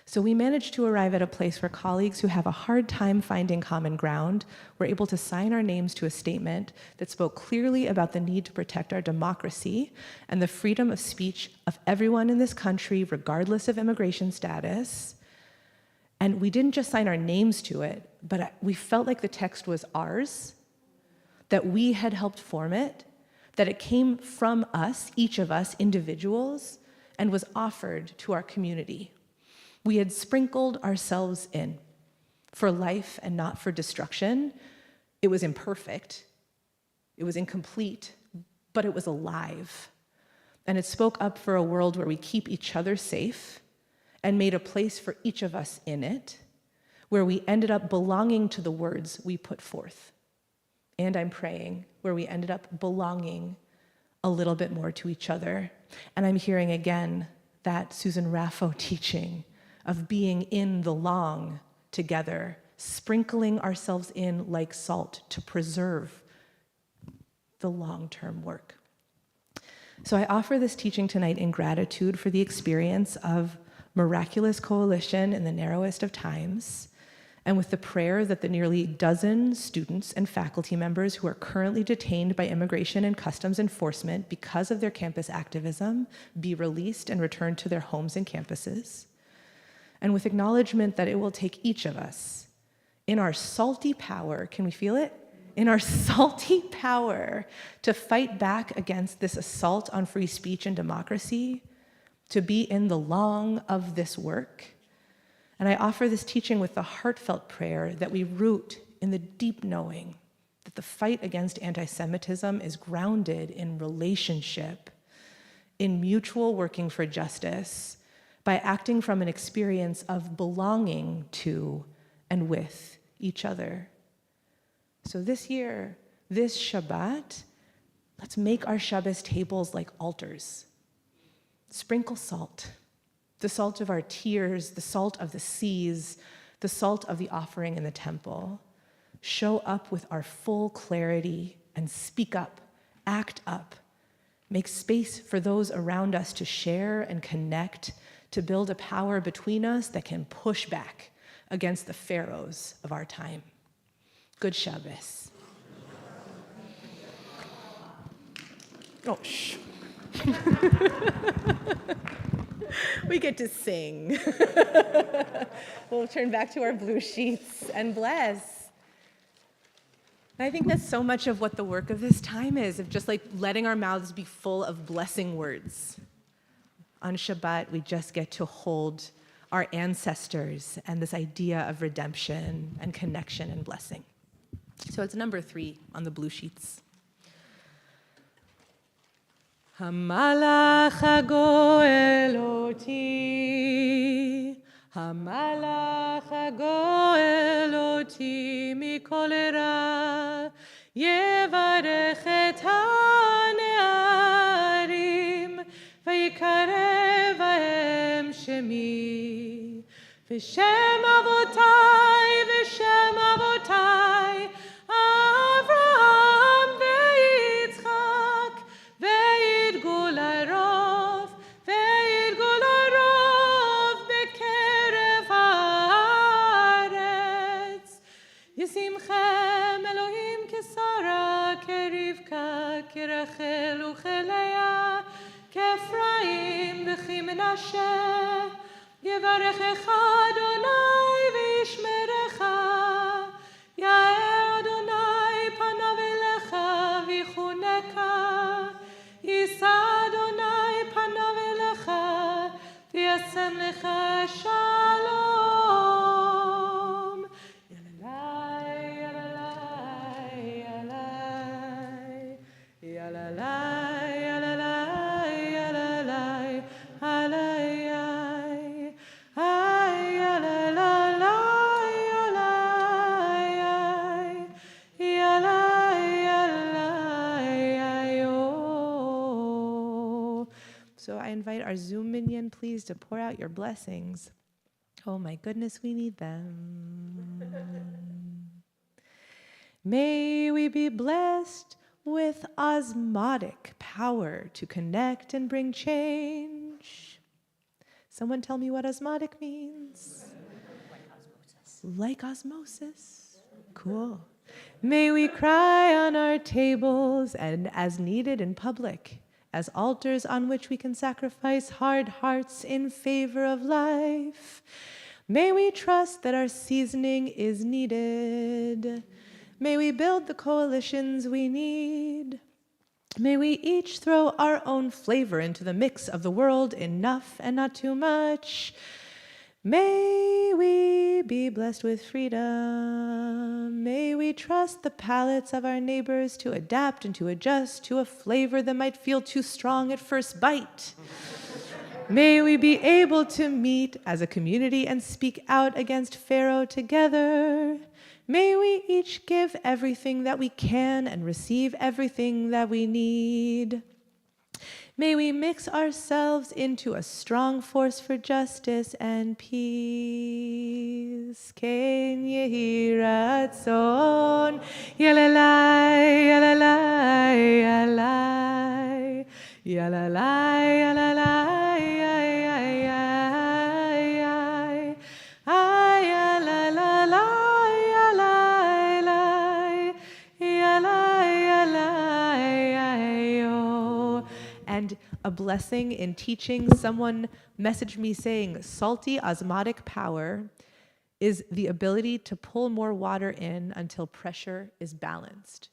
So we managed to arrive at a place where colleagues who have a hard time finding common ground were able to sign our names to a statement that spoke clearly about the need to protect our democracy and the freedom of speech of everyone in this country, regardless of immigration status. And we didn't just sign our names to it, but we felt like the text was ours, that we had helped form it, that it came from us, each of us, individuals, and was offered to our community. We had sprinkled ourselves in for life and not for destruction. It was imperfect, it was incomplete, but it was alive. And it spoke up for a world where we keep each other safe and made a place for each of us in it, where we ended up belonging to the words we put forth. And I'm praying where we ended up belonging a little bit more to each other. And I'm hearing again that Susan Raffo teaching of being in the long together, sprinkling ourselves in like salt to preserve the long-term work. So I offer this teaching tonight in gratitude for the experience of miraculous coalition in the narrowest of times, and with the prayer that the nearly dozen students and faculty members who are currently detained by immigration and customs enforcement because of their campus activism be released and returned to their homes and campuses. And with acknowledgement that it will take each of us in our salty power, can we feel it? In our salty power to fight back against this assault on free speech and democracy, to be in the long of this work. And I offer this teaching with the heartfelt prayer that we root in the deep knowing that the fight against anti-Semitism is grounded in relationship, in mutual working for justice, by acting from an experience of belonging to and with each other. So this year, this Shabbat, let's make our Shabbos tables like altars. Sprinkle salt, the salt of our tears, the salt of the seas, the salt of the offering in the temple. Show up with our full clarity and speak up, act up. Make space for those around us to share and connect, to build a power between us that can push back against the pharaohs of our time. Good Shabbos. Oh, shh. We get to sing. We'll turn back to our blue sheets and bless. And I think that's so much of what the work of this time is, of just like letting our mouths be full of blessing words. On Shabbat, we just get to hold our ancestors and this idea of redemption and connection and blessing. So it's number 3 on the blue sheets. Hamalach hagoel oti, Hamalach hagoel oti mikol ra, yevarech et hane'arim, vayikarev haem shemi, v'shem avotai, v'shem avotai, Avraham ve'Yitzchak, ve'yidgul harov, ve'yidgul harov bekerev haaretz. Yisimchem Elohim kesara, kerivka, kerachel ucheleya, כפריים וכי מנשה, יברכך אדוני וישמרך, So I invite our Zoom minion, please, to pour out your blessings. Oh my goodness, we need them. May we be blessed with osmotic power to connect and bring change. Someone tell me what osmotic means. Like osmosis. Cool. May we cry on our tables and as needed in public, as altars on which we can sacrifice hard hearts in favor of life. May we trust that our seasoning is needed. May we build the coalitions we need. May we each throw our own flavor into the mix of the world, enough and not too much. May we be blessed with freedom. May we trust the palates of our neighbors to adapt and to adjust to a flavor that might feel too strong at first bite. May we be able to meet as a community and speak out against Pharaoh together. May we each give everything that we can and receive everything that we need. May we mix ourselves into a strong force for justice and peace. Ken yehi ratzon, yalalai, yalalai, yalalai, yalalai, yalalai, ay, ay, ay, ay, ay, yalalai, yalalai, yalalai, yalalai, ay, oh. And a blessing in teaching. Someone messaged me saying salty osmotic power is the ability to pull more water in until pressure is balanced.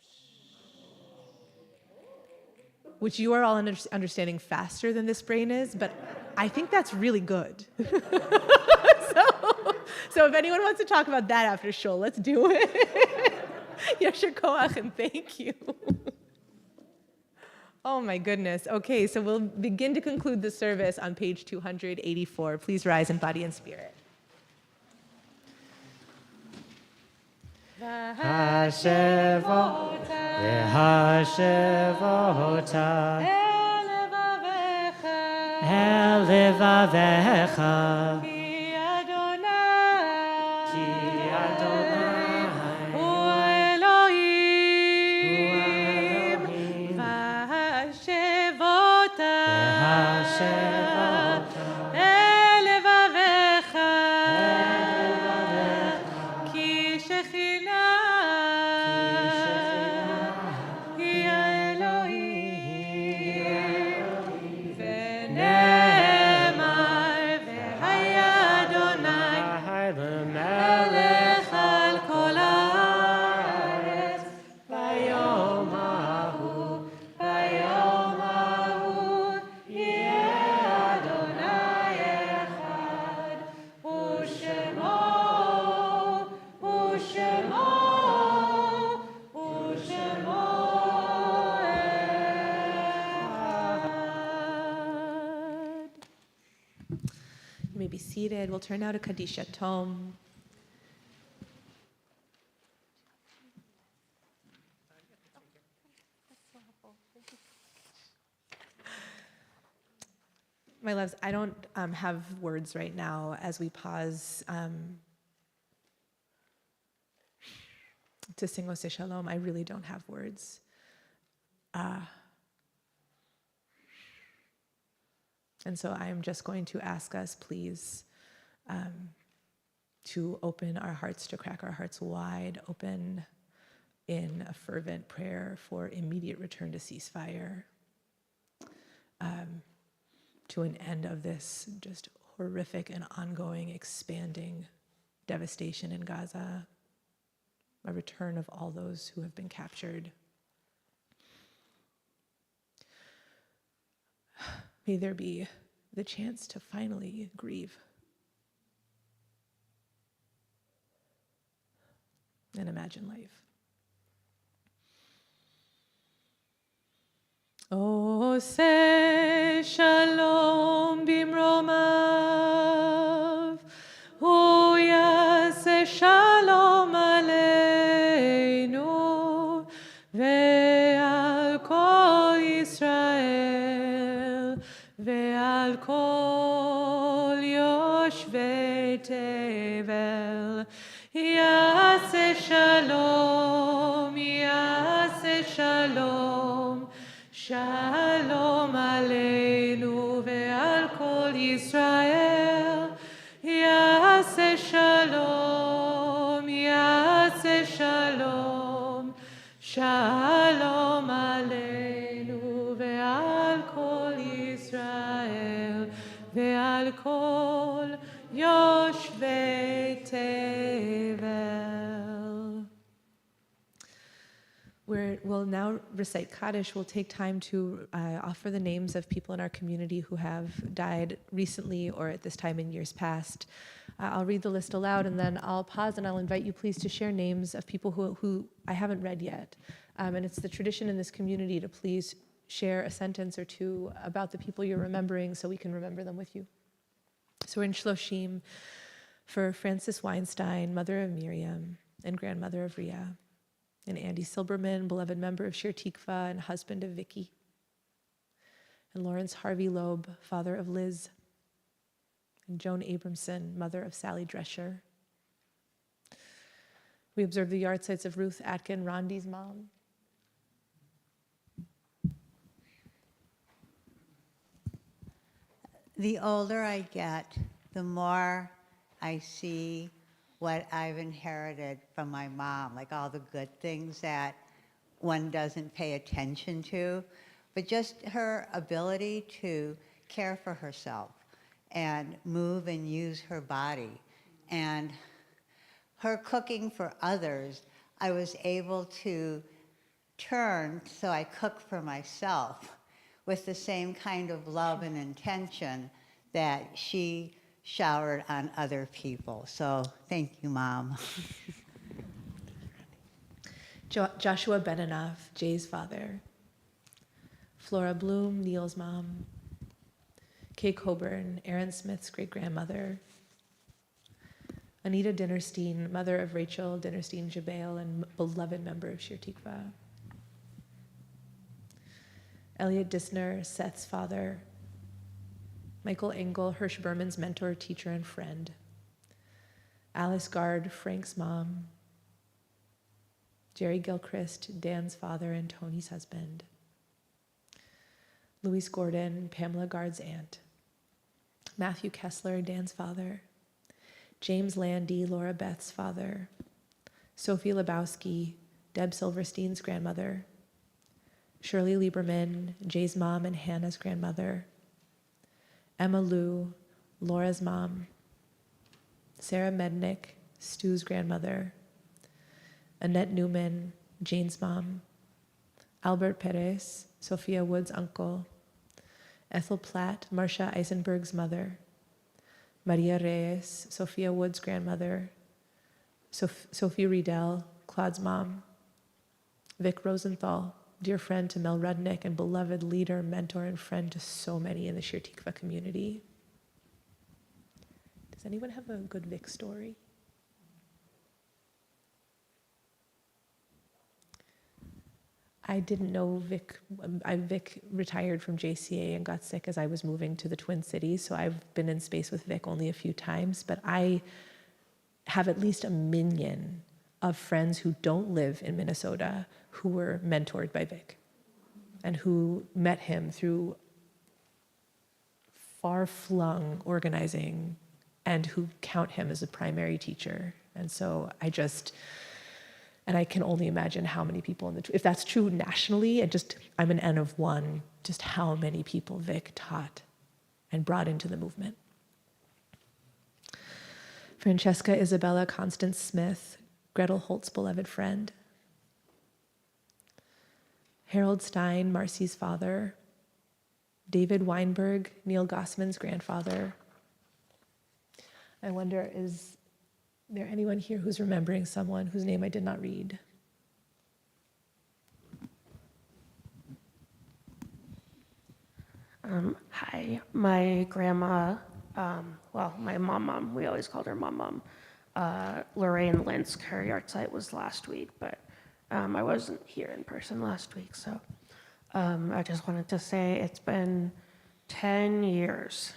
Which you are all understanding faster than this brain is, but I think that's really good. So if anyone wants to talk about that after shul, let's do it. Yasher koach, and thank you. Oh my goodness. Okay, so we'll begin to conclude the service on page 284. Please rise in body and spirit. Hashevota, Hashevota, Elevavecha, Ki Adonai, Hu Elohim, Vashevota, Elevavecha, Ki Shekhinah, Ki Elohim, V'nemar, V'haya Adonai, Melech al kol haaretz, Vayom hahu, Yeh Adonai echad, U'shemo echad. You may be seated. We'll turn now to Kadisha Tom. My loves, I don't have words right now as we pause to sing Oseh Shalom. I really don't have words. And so I am just going to ask us, please, to open our hearts, to crack our hearts wide open in a fervent prayer for immediate return to ceasefire, to an end of this just horrific and ongoing, expanding devastation in Gaza, a return of all those who have been captured. May there be the chance to finally grieve and imagine life. Oseh Shalom bimromav, Hu yaseh Shalom aleinu, ve'al kol Yisrael, ve'al Shalom. Shalom aleinu ve'al kol Yisrael. Yaseh Shalom, Yaseh Shalom. Shalom aleinu ve'al kol Yisrael ve'al kol Yoshvei Tevel. We'll now recite Kaddish. We'll take time to offer the names of people in our community who have died recently or at this time in years past. I'll read the list aloud, and then I'll pause, and I'll invite you please to share names of people who I haven't read yet. And it's the tradition in this community to please share a sentence or two about the people you're remembering so we can remember them with you. So we're in Shloshim for Frances Weinstein, mother of Miriam and grandmother of Ria, and Andy Silberman, beloved member of Shir Tikva and husband of Vicky, and Lawrence Harvey Loeb, father of Liz, and Joan Abramson, mother of Sally Drescher. We observe the yard sites of Ruth Atkin, Rondi's mom. The older I get, the more I see what I've inherited from my mom, like all the good things that one doesn't pay attention to, but just her ability to care for herself and move and use her body. And her cooking for others, I was able to turn so I cook for myself with the same kind of love and intention that she showered on other people. So thank you, Mom. Joshua Beninoff, Jay's father. Flora Bloom, Neil's mom. Kay Coburn, Aaron Smith's great-grandmother. Anita Dinnerstein, mother of Rachel Dinnerstein-Jabal and beloved member of Shir Tikva. Elliot Dissner, Seth's father. Michael Engel, Hirsch Berman's mentor, teacher, and friend. Alice Gard, Frank's mom. Jerry Gilchrist, Dan's father and Tony's husband. Louise Gordon, Pamela Gard's aunt. Matthew Kessler, Dan's father. James Landy, Laura Beth's father. Sophie Lebowski, Deb Silverstein's grandmother. Shirley Lieberman, Jay's mom and Hannah's grandmother. Emma Lou, Laura's mom. Sarah Mednick, Stu's grandmother. Annette Newman, Jane's mom. Albert Perez, Sophia Wood's uncle. Ethel Platt, Marcia Eisenberg's mother. Maria Reyes, Sophia Wood's grandmother. Sophie Riedel, Claude's mom. Vic Rosenthal, dear friend to Mel Rudnick and beloved leader, mentor, and friend to so many in the Shir Tikva community. Does anyone have a good Vic story? I didn't know Vic. Vic retired from JCA and got sick as I was moving to the Twin Cities, so I've been in space with Vic only a few times, but I have at least a minion of friends who don't live in Minnesota who were mentored by Vic and who met him through far-flung organizing and who count him as a primary teacher. And so I can only imagine how many people if that's true nationally, I'm an N of one, just how many people Vic taught and brought into the movement. Francesca Isabella Constance Smith, Gretel Holt's beloved friend. Harold Stein, Marcy's father. David Weinberg, Neil Gossman's grandfather. I wonder, is there anyone here who's remembering someone whose name I did not read? Hi, my grandma, my mom, we always called her mom. Lorraine Lentz, her yard site was last week, but I wasn't here in person last week, so I just wanted to say it's been 10 years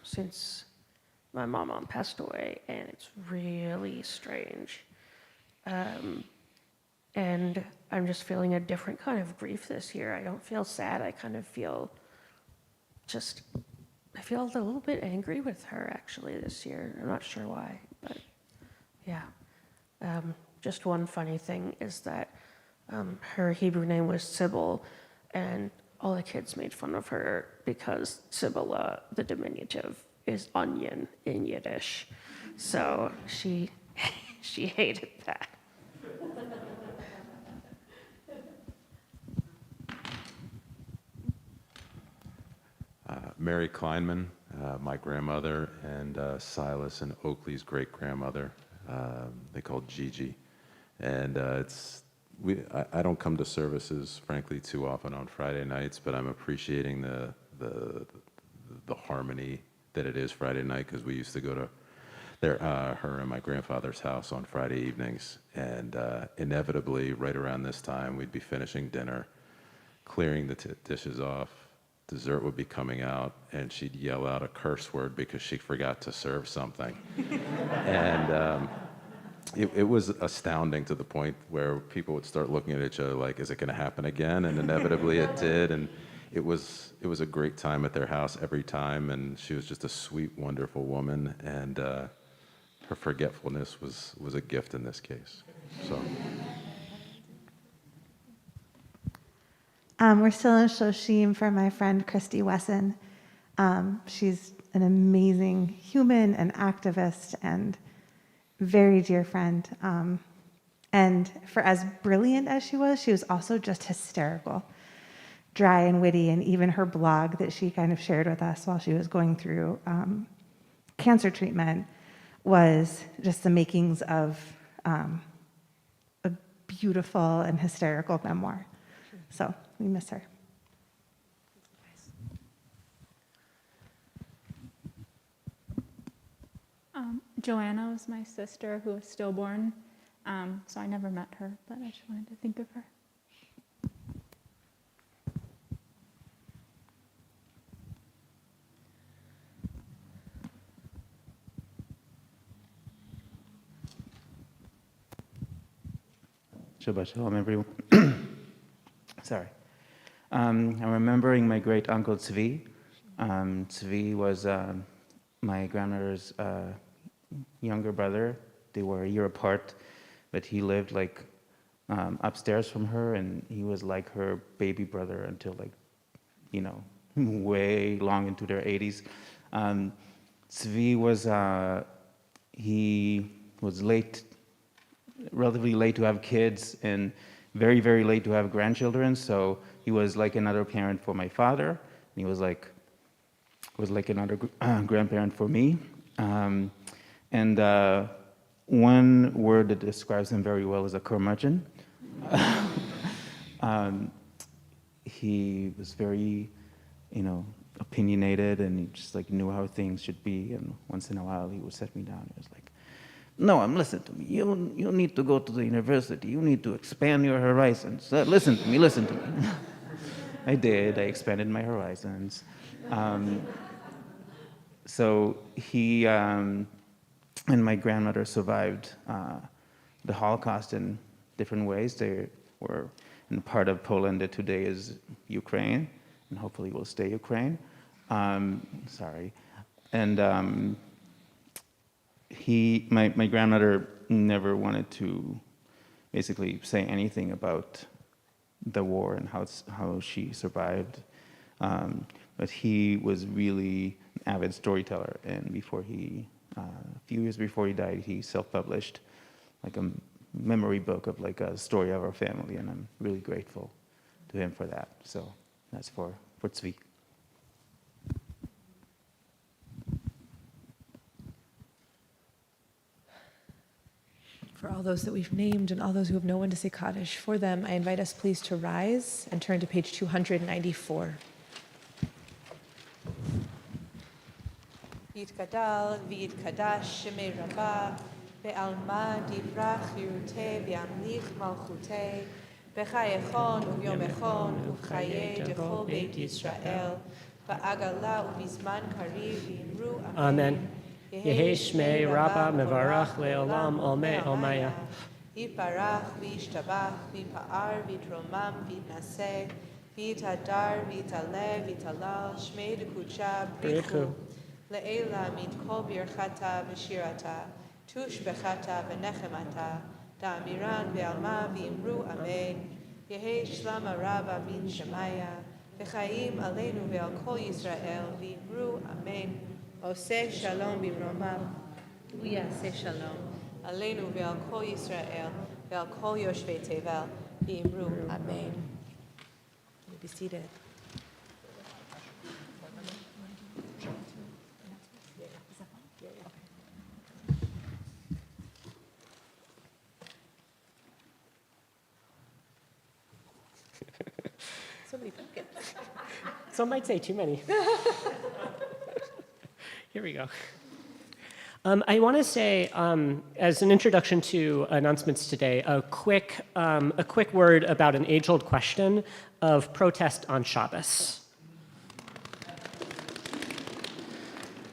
since my mom passed away, and it's really strange. And I'm just feeling a different kind of grief this year. I don't feel sad. I kind of feel I feel a little bit angry with her actually this year. I'm not sure why, but yeah. Just one funny thing is that her Hebrew name was Sybil, and all the kids made fun of her because Sibylla, the diminutive, is onion in Yiddish. So she hated that. Mary Kleinman, my grandmother, and Silas and Oakley's great-grandmother. They called Gigi. And I don't come to services, frankly, too often on Friday nights, but I'm appreciating the harmony that it is Friday night, because we used to go to her and my grandfather's house on Friday evenings. And inevitably, right around this time, we'd be finishing dinner, clearing the dishes off. Dessert would be coming out, and she'd yell out a curse word because she forgot to serve something. And it was astounding, to the point where people would start looking at each other like, is it going to happen again? And inevitably it did. And it was a great time at their house every time. And she was just a sweet, wonderful woman. And her forgetfulness was a gift in this case. So. We're still in Shoshim for my friend Christy Wesson. She's an amazing human and activist and very dear friend. And for as brilliant as she was also just hysterical, dry and witty. And even her blog that she kind of shared with us while she was going through cancer treatment was just the makings of a beautiful and hysterical memoir. So we miss her. Joanna was my sister who was stillborn, so I never met her, but I just wanted to think of her. Shabbat Shalom, everyone. Sorry. I'm remembering my great uncle Tzvi. Tzvi was my grandmother's younger brother. They were a year apart, but he lived like upstairs from her, and he was like her baby brother until way long into their 80s. Tzvi was relatively late to have kids, and very, very late to have grandchildren. So he was like another parent for my father, and he was like another grandparent for me. And one word that describes him very well is a curmudgeon. He was very, opinionated, and he just knew how things should be. And once in a while, he would set me down. He was like, "No, listen to me. You need to go to the university. You need to expand your horizons. Listen to me. I did. I expanded my horizons. So he and my grandmother survived the Holocaust in different ways. They were in part of Poland that today is Ukraine, and hopefully will stay Ukraine. Sorry. And my grandmother never wanted to basically say anything about the war and how she survived. But he was really an avid storyteller, and a few years before he died, he self-published like a memory book of like a story of our family, and I'm really grateful to him for that. So that's for Tzvi. For all those that we've named and all those who have no one to say Kaddish for them, I invite us please to rise and turn to page 294. Yitgadal v'yitkadash shemei rabbah be'alma divrach yiruteh v'yamlich malchuteh b'chayechon u'vyomechon u'chayei dechol beit Yisrael ba'agala u'bizman kariv v'imru Amen. Yehi Shmei Rabba Mevarach Le'olam Olmei Olmaya. יתברך וישתבח ויפאר ויתרומם ויתנשא ויתהדר ויתעלה ויתהלל שמי דקודשה בריחו לעילה מכל ברכתה ושירתה תושבחתה ונחמתה דאמירן בעלמא ואמרו אמן יהי שלמה רבה מן שמיה וחיים עלינו ועל כל ישראל ואמרו אמן עושה שלום במרומיו הוא יעשה שלום עלינו ועל כל ישראל ועל כל יושבי תבל ואמרו אמן. Be seated. So many pumpkins. Some might say too many. Here we go. I want to say, as an introduction to announcements today, a quick word about an age-old question of protest on Shabbos.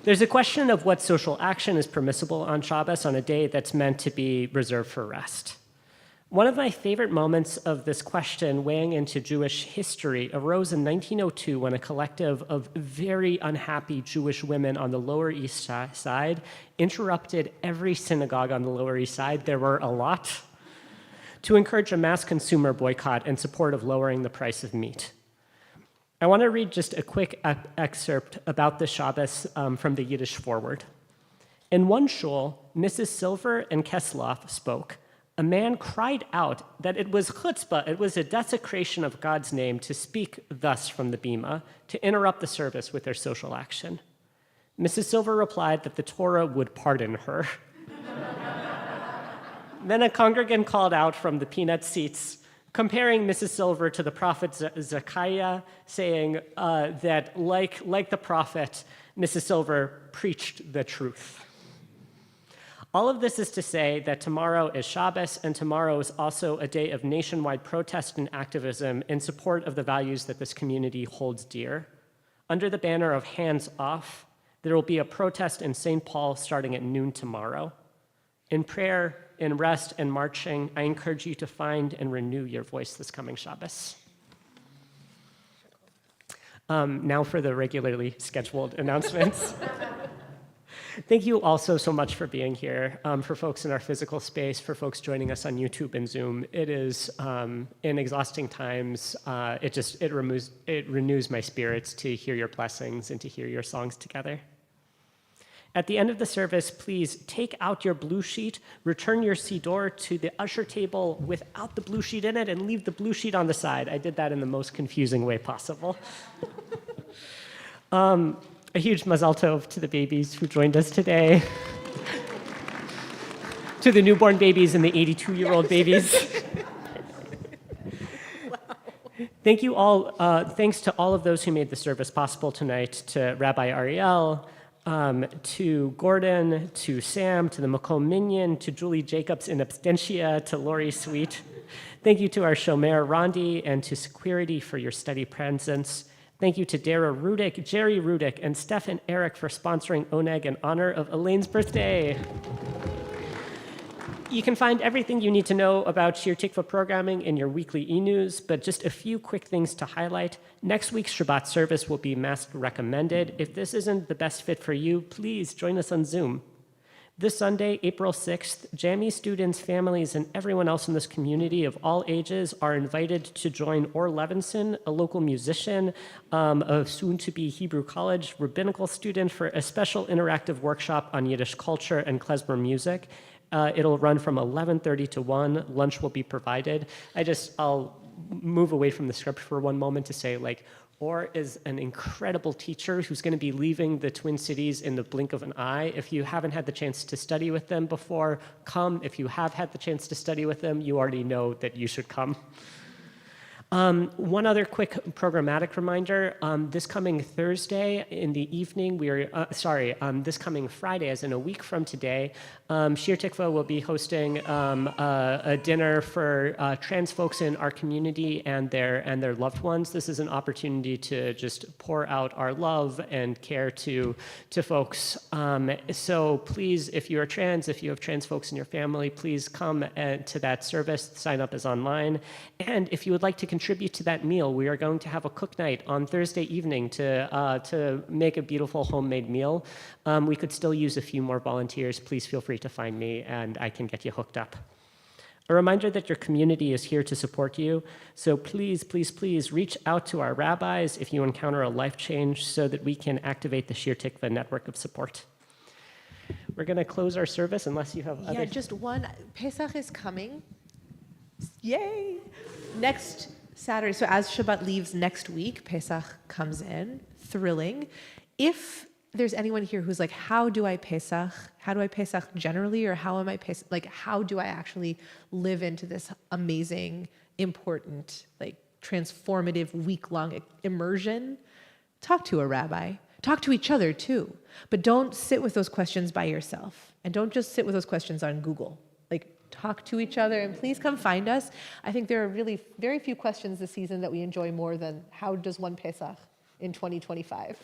There's a question of what social action is permissible on Shabbos on a day that's meant to be reserved for rest. One of my favorite moments of this question weighing into Jewish history arose in 1902 when a collective of very unhappy Jewish women on the Lower East Side interrupted every synagogue on the Lower East Side, there were a lot, to encourage a mass consumer boycott in support of lowering the price of meat. I want to read just a quick excerpt about the Shabbos from the Yiddish forward. In one shul, Mrs. Silver and Kesloff spoke. A man cried out that it was chutzpah, it was a desecration of God's name to speak thus from the bima, to interrupt the service with their social action. Mrs. Silver replied that the Torah would pardon her. Then a congregant called out from the peanut seats, comparing Mrs. Silver to the prophet Zechariah, saying that like the prophet, Mrs. Silver preached the truth. All of this is to say that tomorrow is Shabbos, and tomorrow is also a day of nationwide protest and activism in support of the values that this community holds dear. Under the banner of Hands Off, there will be a protest in St. Paul starting at noon tomorrow. In prayer, in rest, and marching, I encourage you to find and renew your voice this coming Shabbos. Now for the regularly scheduled announcements. Thank you also so much for being here, for folks in our physical space, for folks joining us on YouTube and Zoom. It is, in exhausting times, it renews my spirits to hear your blessings and to hear your songs together. At the end of the service, please take out your blue sheet, return your siddur to the usher table without the blue sheet in it, and leave the blue sheet on the side. I did that in the most confusing way possible. A huge mazal tov to the babies who joined us today. To the newborn babies and the 82-year-old babies. Wow. Thank you all. Thanks to all of those who made the service possible tonight, to Rabbi Ariel, to Gordon, to Sam, to the Makom Minion, to Julie Jacobs in absentia, to Lori Sweet. Thank you to our shomer Rondi and to Security for your steady presence. Thank you to Dara Rudick, Jerry Rudick, and Steph and Eric for sponsoring Oneg in honor of Elaine's birthday. You can find everything you need to know about Shir Tikva programming in your weekly e-news, but just a few quick things to highlight. Next week's Shabbat service will be mask recommended. If this isn't the best fit for you, please join us on Zoom. This Sunday, April 6th, JAMI students, families, and everyone else in this community of all ages are invited to join Or Levinson, a local musician, a soon-to-be Hebrew College rabbinical student, for a special interactive workshop on Yiddish culture and klezmer music. It'll run from 11:30 to 1. Lunch will be provided. I'll move away from the script for one moment to say, Or is an incredible teacher who's going to be leaving the Twin Cities in the blink of an eye. If you haven't had the chance to study with them before, come. If you have had the chance to study with them, you already know that you should come. One other quick programmatic reminder, this coming Thursday in the evening, this coming Friday, as in a week from today, Shir Tikva will be hosting a dinner for trans folks in our community and their loved ones. This is an opportunity to just pour out our love and care to folks. So please, if you are trans, if you have trans folks in your family, please come to that service. Sign up is online. And if you would like to contribute to that meal, we are going to have a cook night on Thursday evening to make a beautiful homemade meal. We could still use a few more volunteers. Please feel free to find me and I can get you hooked up. A reminder that your community is here to support you. So please, please, please reach out to our rabbis if you encounter a life change so that we can activate the Shir Tikva network of support. We're going to close our service unless you have other... Yeah, just one. Pesach is coming. Yay! Next Saturday. So as Shabbat leaves next week, Pesach comes in. Thrilling. If there's anyone here who's like, how do I Pesach? How do I Pesach generally? Or how am I Pesach? Like, how do I actually live into this amazing, important, like transformative week-long immersion? Talk to a rabbi. Talk to each other too. But don't sit with those questions by yourself. And don't just sit with those questions on Google. Like, talk to each other and please come find us. I think there are really very few questions this season that we enjoy more than how does one Pesach in 2025?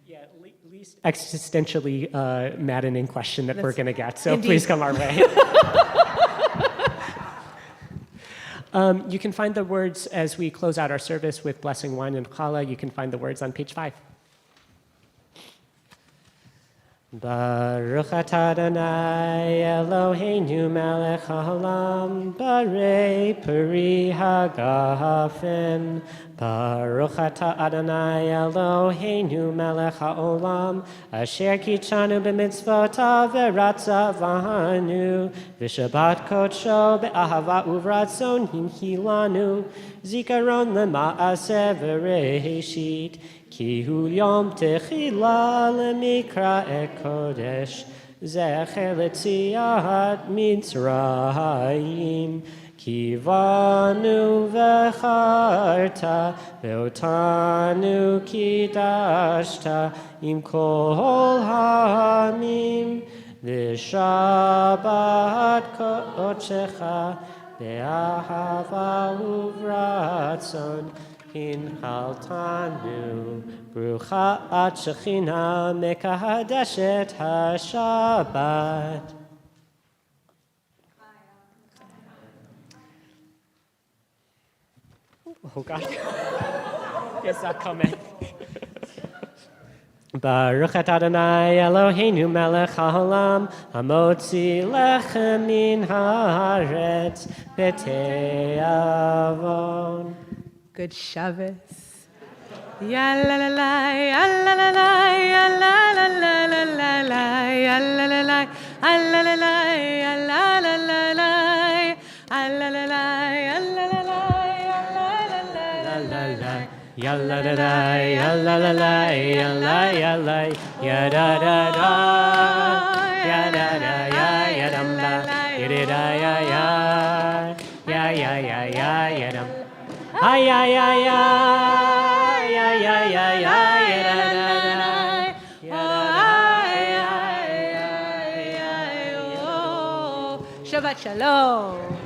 Yeah, least existentially maddening question that we're going to get. So Indeed. Please come our way. You can find the words as we close out our service with blessing wine and challah. You can find the words on page 5. Baruch atah Adonai Eloheinu melech haolam barei peri hagafen. Baruch atah Adonai Eloheinu melech haolam asher kitshanu b'mitzvotav v'ratzavanu v'shabbat kodsho be'ahava uvratzon himchilanu zikaron lema'aseh v'reishit Ki hu yom techila lemikra kodesh zecher letziat Mitzrayim Ki vanu vecharta veotanu kidashta im kol ha'amim v'shabbat kodshecha be'ahava uvratzon Hinhaltanu, Brucha at Shechina, Mekahadeshet HaShabbat. Oh God, is that coming? Baruch atah Adonai Eloheinu melech haolam hamotzi lechem min haaretz b'te'avon. Good Shabbos. Ya la la la, ya la la la, ya la la la la la la, ya la la la, ya la la la, ya la la la la, ya la la la, ya la la la, ya la la la, ya la la la, ya la ya la, ya da da da, ya da da ya dam da, ya da ya ya ya ya dam. Ay ay ay ay ay ay ay ay Shabbat Shalom.